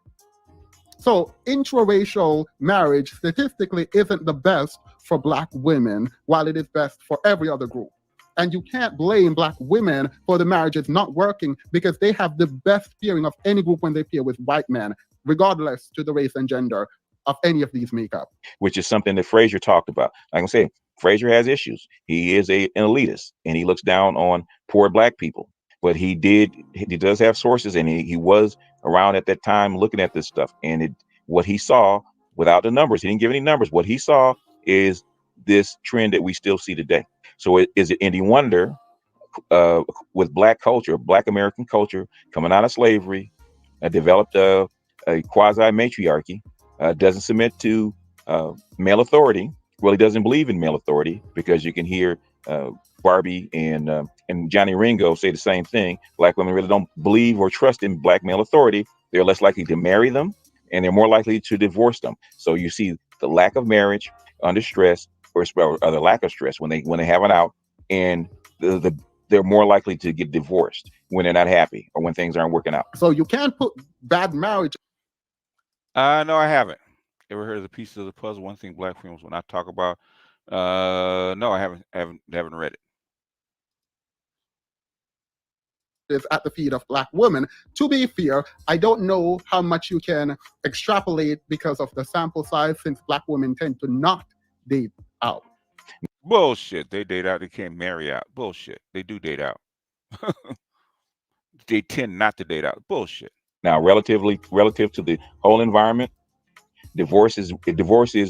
So intraracial marriage statistically isn't the best for black women, while it is best for every other group. And you can't blame black women for the marriages not working, because they have the best pairing of any group when they pair with white men, regardless to the race and gender of any of these makeup. Which is something that Frazier talked about. Like I said, Frazier has issues. He is an elitist, and he looks down on poor black people. But he does have sources, and he was around at that time looking at this stuff. And what he saw, without the numbers, he didn't give any numbers. What he saw is this trend that we still see today. So is it any wonder with black culture, black American culture coming out of slavery, developed a quasi matriarchy, doesn't submit to male authority, really doesn't believe in male authority, because you can hear Barbie and Johnny Ringo say the same thing. Black women really don't believe or trust in black male authority. They're less likely to marry them, and they're more likely to divorce them. So you see the lack of marriage under stress, or the lack of stress when they have it out, and they're more likely to get divorced when they're not happy or when things aren't working out. So you can't put bad marriage. No, I haven't. Ever heard of the pieces of the puzzle? One thing black films will not talk about. No, I haven't read it. Is at the feet of black women. To be fair, I don't know how much you can extrapolate because of the sample size, since black women tend to not date out. Bullshit. They date out. They can't marry out. Bullshit. They do date out. They tend not to date out. Bullshit. Now, relative to the whole environment, divorce is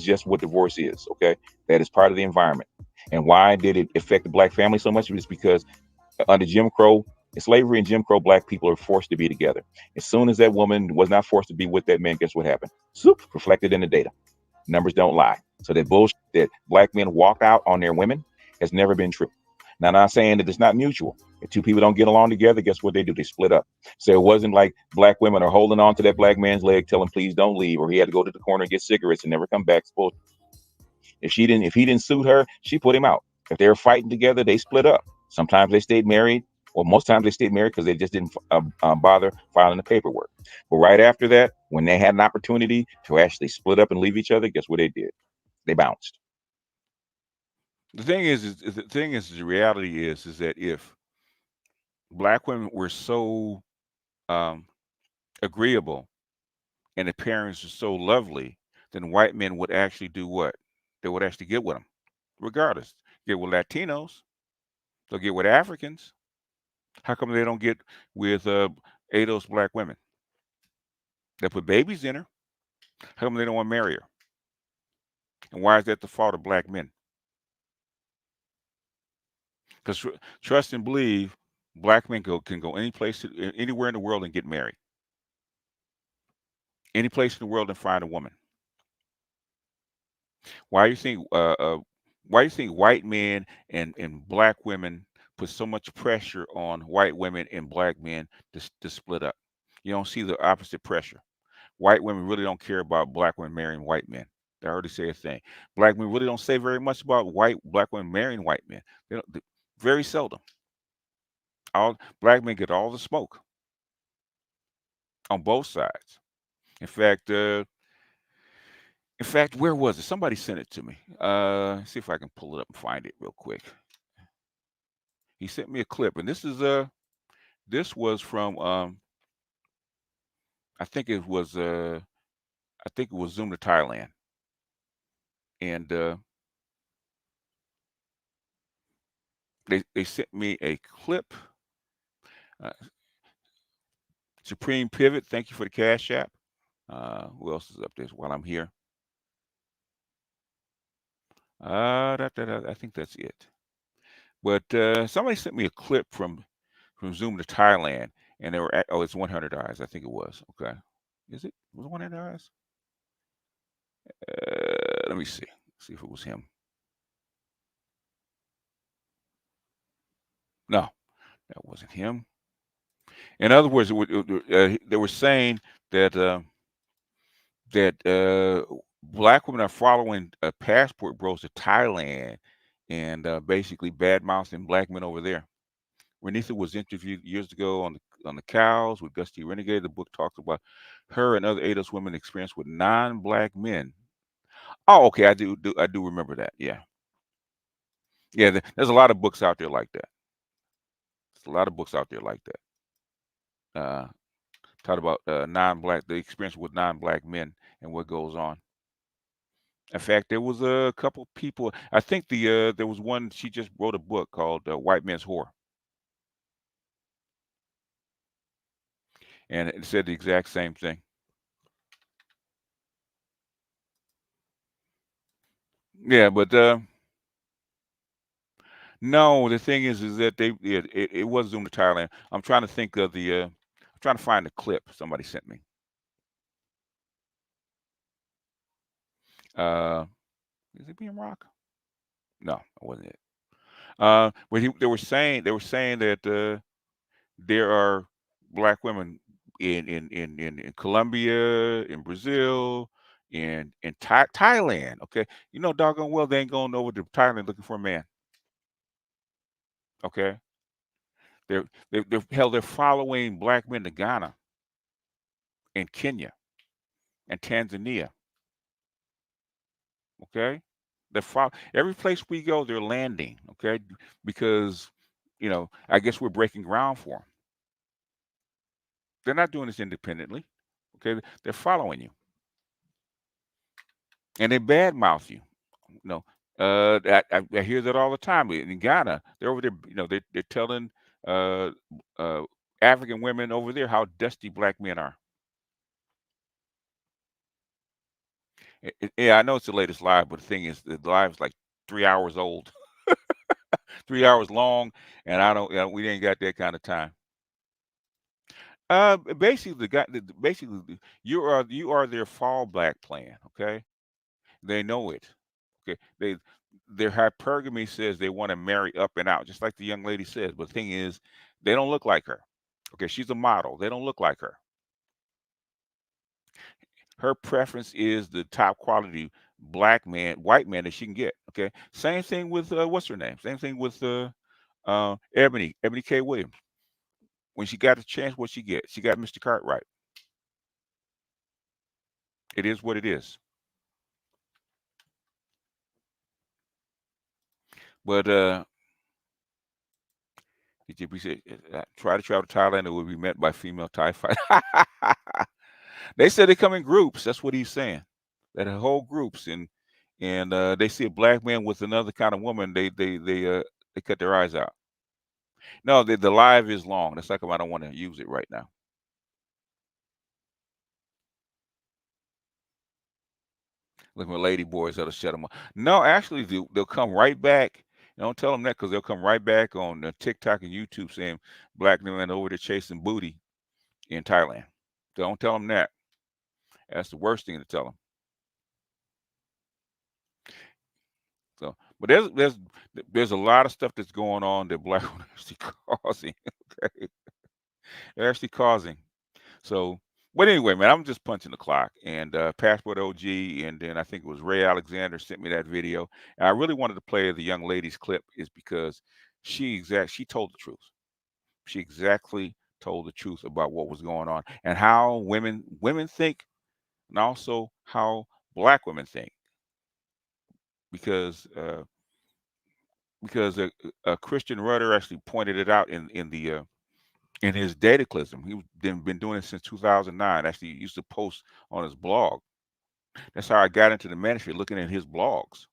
just what divorce is. Okay, that is part of the environment. And why did it affect the black family so much? It's because under Jim Crow, in slavery and Jim Crow, black people are forced to be together. As soon as that woman was not forced to be with that man, guess what happened? Soup, reflected in the data. Numbers don't lie. So that bullshit that black men walk out on their women has never been true. Now, I'm not saying that it's not mutual. If two people don't get along together, guess what they do? They split up. So it wasn't like black women are holding on to that black man's leg, telling him, please don't leave, or he had to go to the corner and get cigarettes and never come back. If he didn't suit her, she put him out. If they were fighting together, they split up. Sometimes they stayed married. Well, most times they stayed married because they just didn't bother filing the paperwork. But right after that, when they had an opportunity to actually split up and leave each other, guess what they did? They bounced. The thing is the reality is that if black women were so agreeable and the parents are so lovely, then white men would actually do what? They would actually get with them, regardless. Get with Latinos. They'll get with Africans. How come they don't get with ADOS black women? They put babies in her. How come they don't want to marry her? And why is that the fault of black men? Because trust and believe, black men can go anywhere in the world and get married. Any place in the world and find a woman. Why do you think white men and black women put so much pressure on white women and black men to split up? You don't see the opposite pressure. White women really don't care about black women marrying white men. They already say a thing. Black men really don't say very much about black women marrying white men. Very seldom. All black men get all the smoke on both sides. In fact, where was it? Somebody sent it to me. See if I can pull it up and find it real quick. He sent me a clip, and this was from I think it was Zoom to Thailand, and they sent me a clip. Supreme Pivot, thank you for the Cash App. Who else is up there while I'm here? I think that's it. But somebody sent me a clip from Zoom to Thailand, and they were oh, it's 100 Eyes. I think it was. Okay, is it? Was it 100 Eyes? Let me see. See if it was him. No, that wasn't him. In other words, they were saying that black women are following passport bros to Thailand and basically bad mouthing black men over there. Renitha was interviewed years ago on the Cows with Gusty Renegade. The book talks about her and other ADOS women experience with non-black men. Oh, okay, I do remember that. Yeah, yeah. There's a lot of books out there like that. There's a lot of books out there like that. Talk about the experience with non-black men and what goes on. In fact, there was a couple people. I think there was one. She just wrote a book called "White Men's Whore," and it said the exact same thing. Yeah, but no, the thing is that it was Zoom to Thailand. I'm trying to think of I'm trying to find the clip somebody sent me. Uh, is it being rock? No, it wasn't it. But they were saying that there are black women in Colombia, in Brazil, in Thailand. Okay, you know, doggone well they ain't going over to Thailand looking for a man. Okay, they're following black men to Ghana and Kenya and Tanzania. Okay, every place we go, they're landing. Okay, because I guess we're breaking ground for them. They're not doing this independently. Okay, they're following you, and they badmouth you. No, I hear that all the time in Ghana. They're over there. They're telling uh, uh, African women over there how dusty black men are. Yeah, I know it's the latest live, but the thing is, the live is like 3 hours old, 3 hours long, and I don't. We ain't got that kind of time. Basically, you are their fallback plan. Okay, they know it. Okay, their hypergamy says they want to marry up and out, just like the young lady says. But the thing is, they don't look like her. Okay, she's a model. They don't look like her. Her preference is the top quality white man that she can get. Okay, same thing with what's her name? Same thing with Ebony K. Williams. When she got a chance, what she get? She got Mr. Cartwright. It is what it is. But DJB said, try to travel to Thailand, it will be met by female Thai fighter. They said they come in groups. That's what he's saying. That whole groups, and they see a black man with another kind of woman, they cut their eyes out. No, the live is long. That's like I don't want to use it right now. Look, my lady boys that'll shut them up. No, actually, they'll come right back. Don't tell them that, because they'll come right back on TikTok and YouTube saying black men over there chasing booty in Thailand. Don't tell them that. That's the worst thing to tell them. So, but there's a lot of stuff that's going on that black women are actually causing. Okay, they're actually causing. So, but anyway, man, I'm just punching the clock. And Passport OG, and then I think it was Ray Alexander sent me that video. And I really wanted to play the young lady's clip, is because she told the truth. She exactly told the truth about what was going on and how women think, and also how black women think. Because Christian Rudder actually pointed it out in his Dataclism. He's been doing it since 2009. Actually, he used to post on his blog. That's how I got into the ministry, looking at his blogs.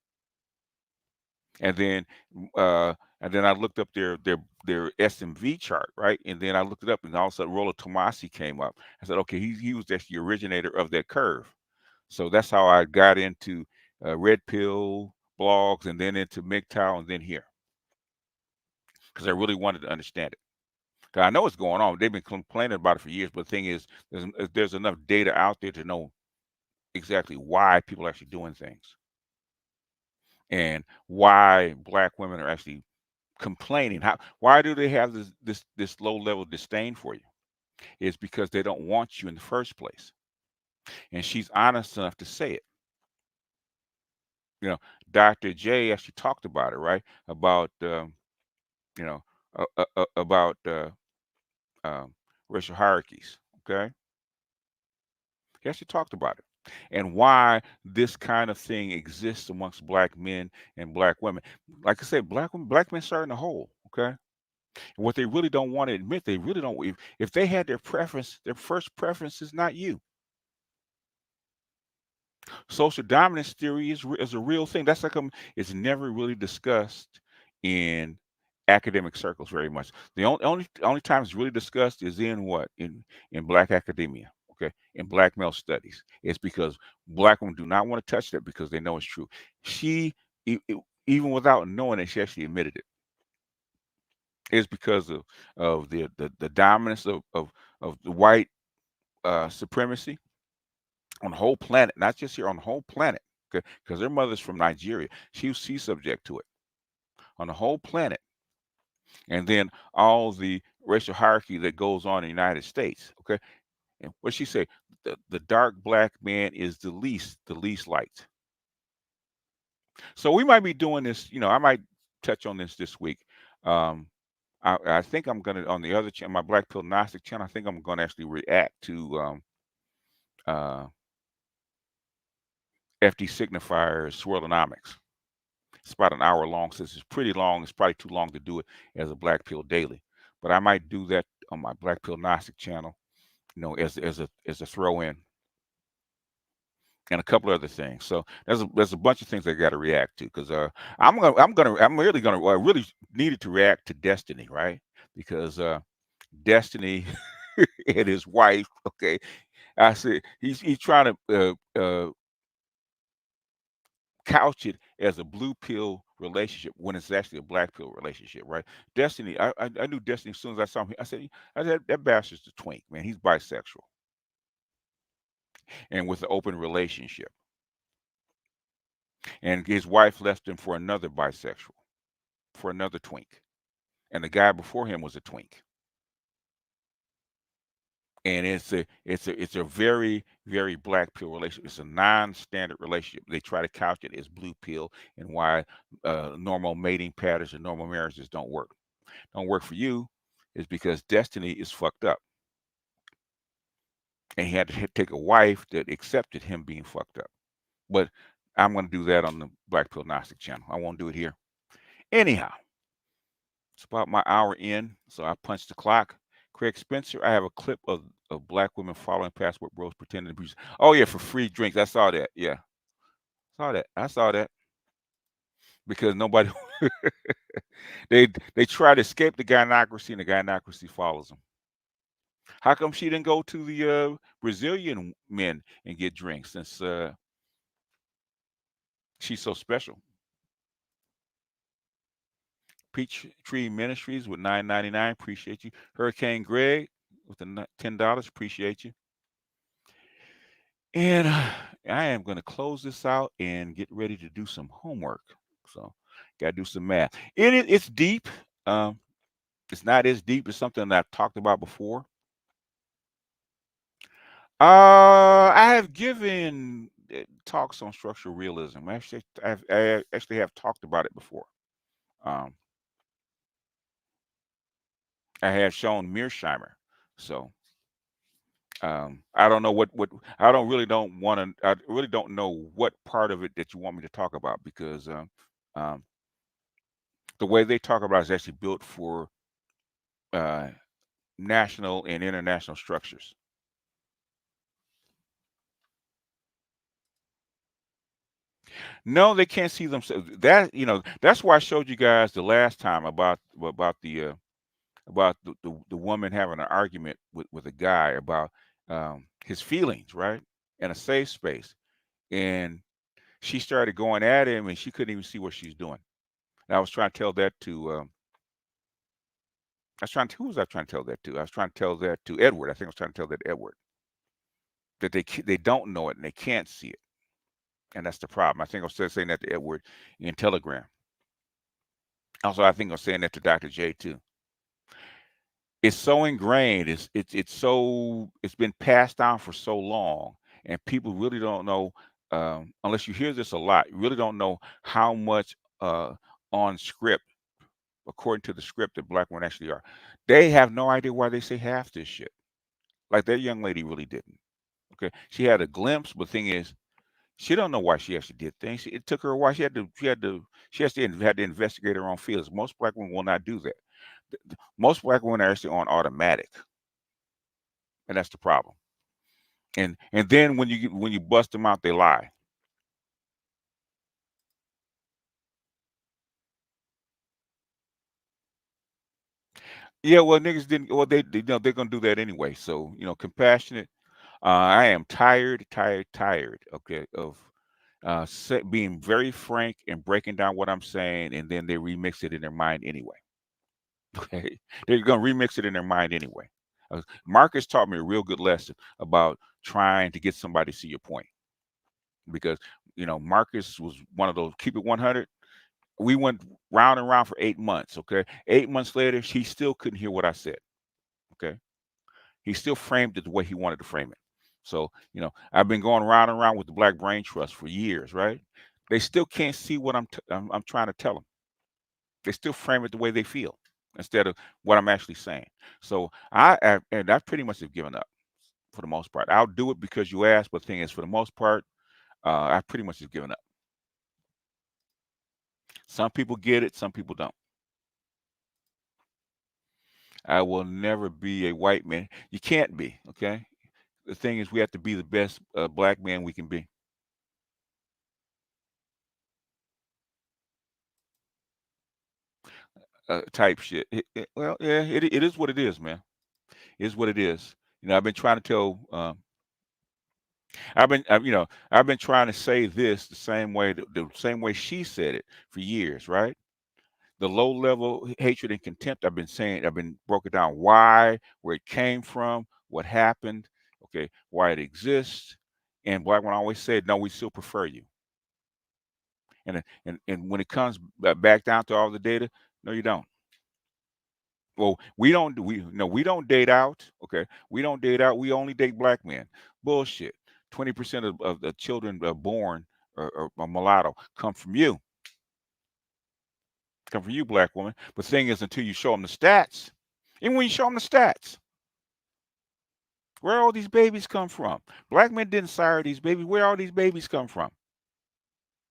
And then I looked up their SMV chart, right? And then I looked it up, and all of a sudden Rollo Tomasi came up. I said, okay, he was actually the originator of that curve. So that's how I got into Red Pill blogs, and then into MGTOW, and then here, because I really wanted to understand it. 'Cause I know what's going on. They've been complaining about it for years, but the thing is, there's enough data out there to know exactly why people are actually doing things and why black women are actually complaining. Why do they have this low level disdain for you? It's because they don't want you in the first place. And she's honest enough to say it. You know, Dr. J actually talked about it, right? About you know, about racial hierarchies. Okay, he actually talked about it and why this kind of thing exists amongst black men and black women. Like I said, black women, black men starting a hole. Okay, and what they really don't want to admit, they really don't. If they had their preference, their first preference is not you. Social dominance theory is a real thing. That's like it's never really discussed in academic circles very much. The only time it's really discussed is in what in black academia, okay, in black male studies. It's because black women do not want to touch that because they know it's true. She even without knowing it, she actually admitted it. It's because of the dominance of the white supremacy on the whole planet, not just here, on the whole planet. Okay, because their mother's from Nigeria. She's subject to it on the whole planet. And then all the racial hierarchy that goes on in the United States. Okay. And what she say? The dark black man is the least liked. So we might be doing this, I might touch on this week. I think I'm gonna on the other channel, my Black Pill Gnostic channel, I think I'm gonna actually react to uh FD Signifier's Swirlonomics. It's about an hour long, since it's pretty long. It's probably too long to do it as a Black Pill Daily, but I might do that on my Black Pill Gnostic channel, as a throw in, and a couple other things. So there's a bunch of things I got to react to because I'm really needed to react to Destiny, right? Because Destiny and his wife, okay, I said he's trying to couch it as a blue pill relationship when it's actually a black pill relationship, right? Destiny, I knew Destiny as soon as I saw him. I said that bastard's a twink, man. He's bisexual and with an open relationship. And his wife left him for another bisexual, for another twink. And the guy before him was a twink. And it's a very, very black pill relationship. It's a non-standard relationship. They try to couch it as blue pill and why normal mating patterns and normal marriages don't work. Don't work for you is because Destiny is fucked up. And he had to take a wife that accepted him being fucked up. But I'm going to do that on the Black Pill Gnostic channel. I won't do it here. Anyhow, it's about my hour in, so I punched the clock. Craig Spencer, I have a clip of black women following Passport Bros pretending to be. Oh yeah, for free drinks. I saw that. Yeah, I saw that because nobody. they try to escape the gynocracy, and the gynocracy follows them. How come she didn't go to the Brazilian men and get drinks since she's so special? Peach Tree Ministries with $9.99. Appreciate you. Hurricane Greg with the $10. Appreciate you. And I am going to close this out and get ready to do some homework. So, got to do some math. It's deep. It's not as deep as something that I've talked about before. I have given talks on structural realism. I actually have talked about it before. I have shown Mearsheimer. So I don't know what I really don't know what part of it that you want me to talk about because the way they talk about it is actually built for national and international structures. No, they can't see themselves. That's why I showed you guys the last time about the woman having an argument with a guy about his feelings, right? In a safe space. And she started going at him and she couldn't even see what she's doing. And I was trying to tell that to Who was I trying to tell that to? I was trying to tell that to Edward. I think I was trying to tell that to Edward, that they don't know it and they can't see it, and that's the problem. I think I was saying that to Edward in Telegram. Also, I think I was saying that to Dr. J too. It's so ingrained. It's been passed down for so long, and people really don't know. Unless you hear this a lot, you really don't know how much on script, according to the script, that black women actually are. They have no idea why they say half this shit. Like that young lady really didn't. Okay, she had a glimpse, but the thing is, she don't know why she actually did things. It took her a while. She had to investigate her own feelings. Most black women will not do that. Most black women are actually on automatic, and that's the problem. And then when you bust them out, they lie. Yeah, well, niggas didn't. Well, they're gonna do that anyway. So compassionate. I am tired, okay, of being very frank and breaking down what I'm saying, and then they remix it in their mind anyway. Okay, they're gonna remix it in their mind anyway. Marcus taught me a real good lesson about trying to get somebody to see your point, because Marcus was one of those keep it 100. We went round and round for 8 months. Okay, 8 months later, he still couldn't hear what I said. Okay, he still framed it the way he wanted to frame it. So I've been going round and round with the Black Brain Trust for years, right? They still can't see what I'm trying to tell them. They still frame it the way they feel instead of what I'm actually saying. So I pretty much have given up for the most part. I'll do it because you asked, but the thing is, for the most part, I pretty much have given up. Some people get it, some people don't. I will never be a white man. You can't be, okay? The thing is, we have to be the best black man we can be. Type shit. Well, yeah, it is what it is, man. It is what it is. I've been trying to tell. I've been trying to say this the same way she said it for years, right? The low level hatred and contempt. I've been broken down why, where it came from, what happened, okay, why it exists, and black one always said, no, we still prefer you. And when it comes back down to all the data, no, you don't. Well, we don't date out. Okay, we don't date out. We only date black men. Bullshit. 20% of the children born or mulatto come from you. Come from you, black woman. But the thing is, until you show them the stats, even when you show them the stats, where all these babies come from? Black men didn't sire these babies. Where all these babies come from?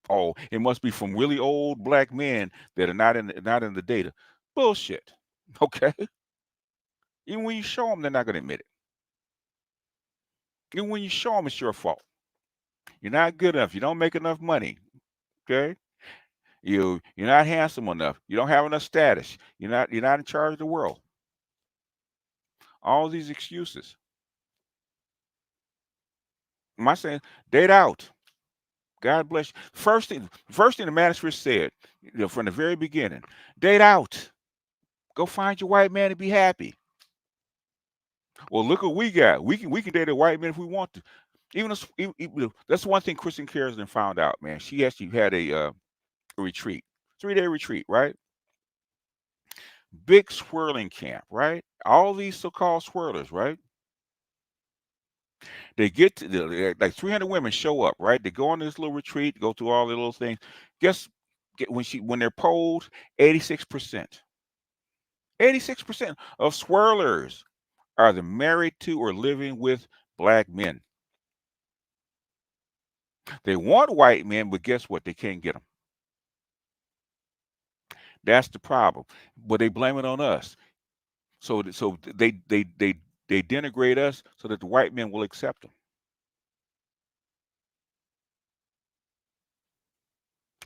Oh, it must be from really old black men that are not in the data. Bullshit. Okay. Even when you show them, they're not going to admit it. Even when you show them, it's your fault. You're not good enough. You don't make enough money. Okay. You're not handsome enough. You don't have enough status. You're not in charge of the world. All these excuses. Am I saying date out? God bless you. First thing the manuscript said, from the very beginning, date out. Go find your white man and be happy. Well, look what we got. We can date a white man if we want to. Even that's one thing Kristen Carrington found out, man. She actually had a retreat, 3-day retreat, right? Big swirling camp, right? All these so-called swirlers, right? They get to like 300 women show up, right? They go on this little retreat, go through all the little things. When they're polled, 86%. 86% of swirlers are either married to or living with black men. They want white men, but guess what? They can't get them. That's the problem. But they blame it on us. So they denigrate us so that the white men will accept them.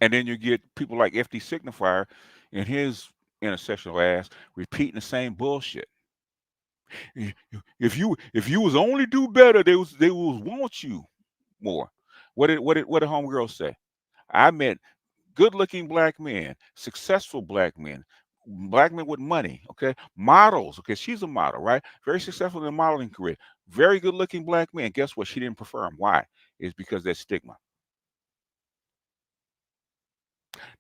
And then you get people like FD Signifier and his intersectional ass repeating the same bullshit. If you was only do better, they will want you more. What did homegirl say? I met good-looking black men, successful black men, black men with money, okay, models, okay, she's a model, right? Very successful in the modeling career, very good looking black men. Guess what? She didn't prefer him. Why? It's because that stigma.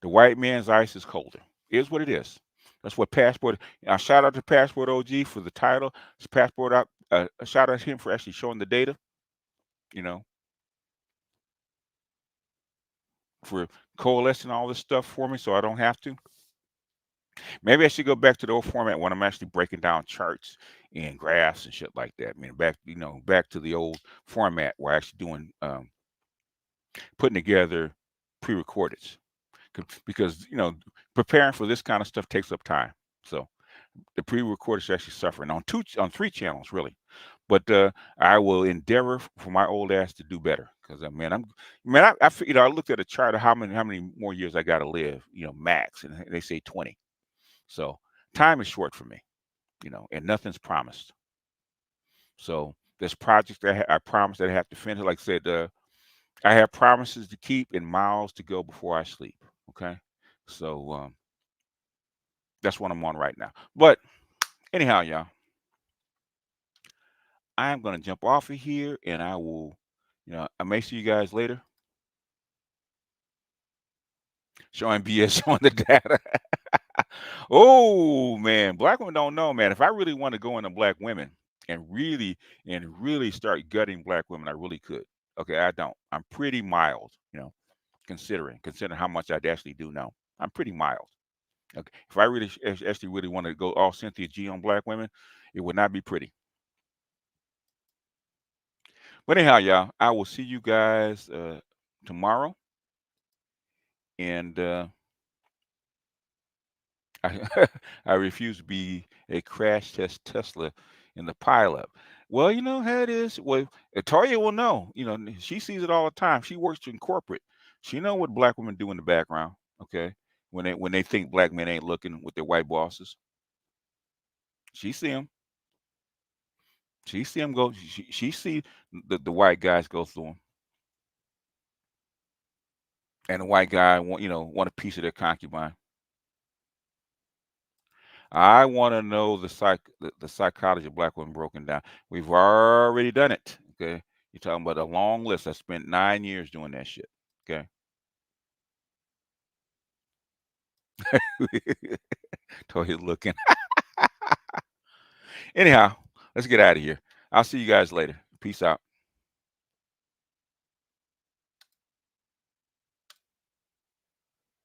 The white man's ice is colder. Is what it is. That's what Passport. Shout out to Passport OG for the title. It's Passport out. A shout out to him for actually showing the data. You know, for coalescing all this stuff for me, so I don't have to. Maybe I should go back to the old format when I'm actually breaking down charts and graphs and shit like that. I mean, back to the old format where I actually doing putting together pre-recordeds, because preparing for this kind of stuff takes up time. So the pre-recorded is actually suffering on 3 channels really, but I will endeavor for my old ass to do better, because I looked at a chart of how many more years I got to live, max, and they say 20. So time is short for me, and nothing's promised. So there's projects that I promised that I have to finish. Like I said, I have promises to keep and miles to go before I sleep. Okay, so that's what I'm on right now. But anyhow, y'all, I'm gonna jump off of here, and I will, I may see you guys later. Showing BS on the data. Oh man, black women don't know, man. If I really want to go into black women and really start gutting black women, I really could. Okay, I don't. I'm pretty mild, considering how much I actually do know. I'm pretty mild. Okay, if I actually really want to go all Cynthia G on black women, it would not be pretty. But anyhow, y'all, I will see you guys tomorrow, and I refuse to be a crash test Tesla in the pileup. Well, you know how it is. Well, Toya will know. She sees it all the time. She works in corporate. She know what black women do in the background. Okay, when they think black men ain't looking with their white bosses, she see them. She see them go. She see the white guys go through them, and the white guy want a piece of their concubine. I want to know the psychology of black women broken down. We've already done it. Okay, you're talking about a long list. I spent 9 years doing that shit. Okay, Toy looking. Anyhow, let's get out of here. I'll see you guys later. Peace out.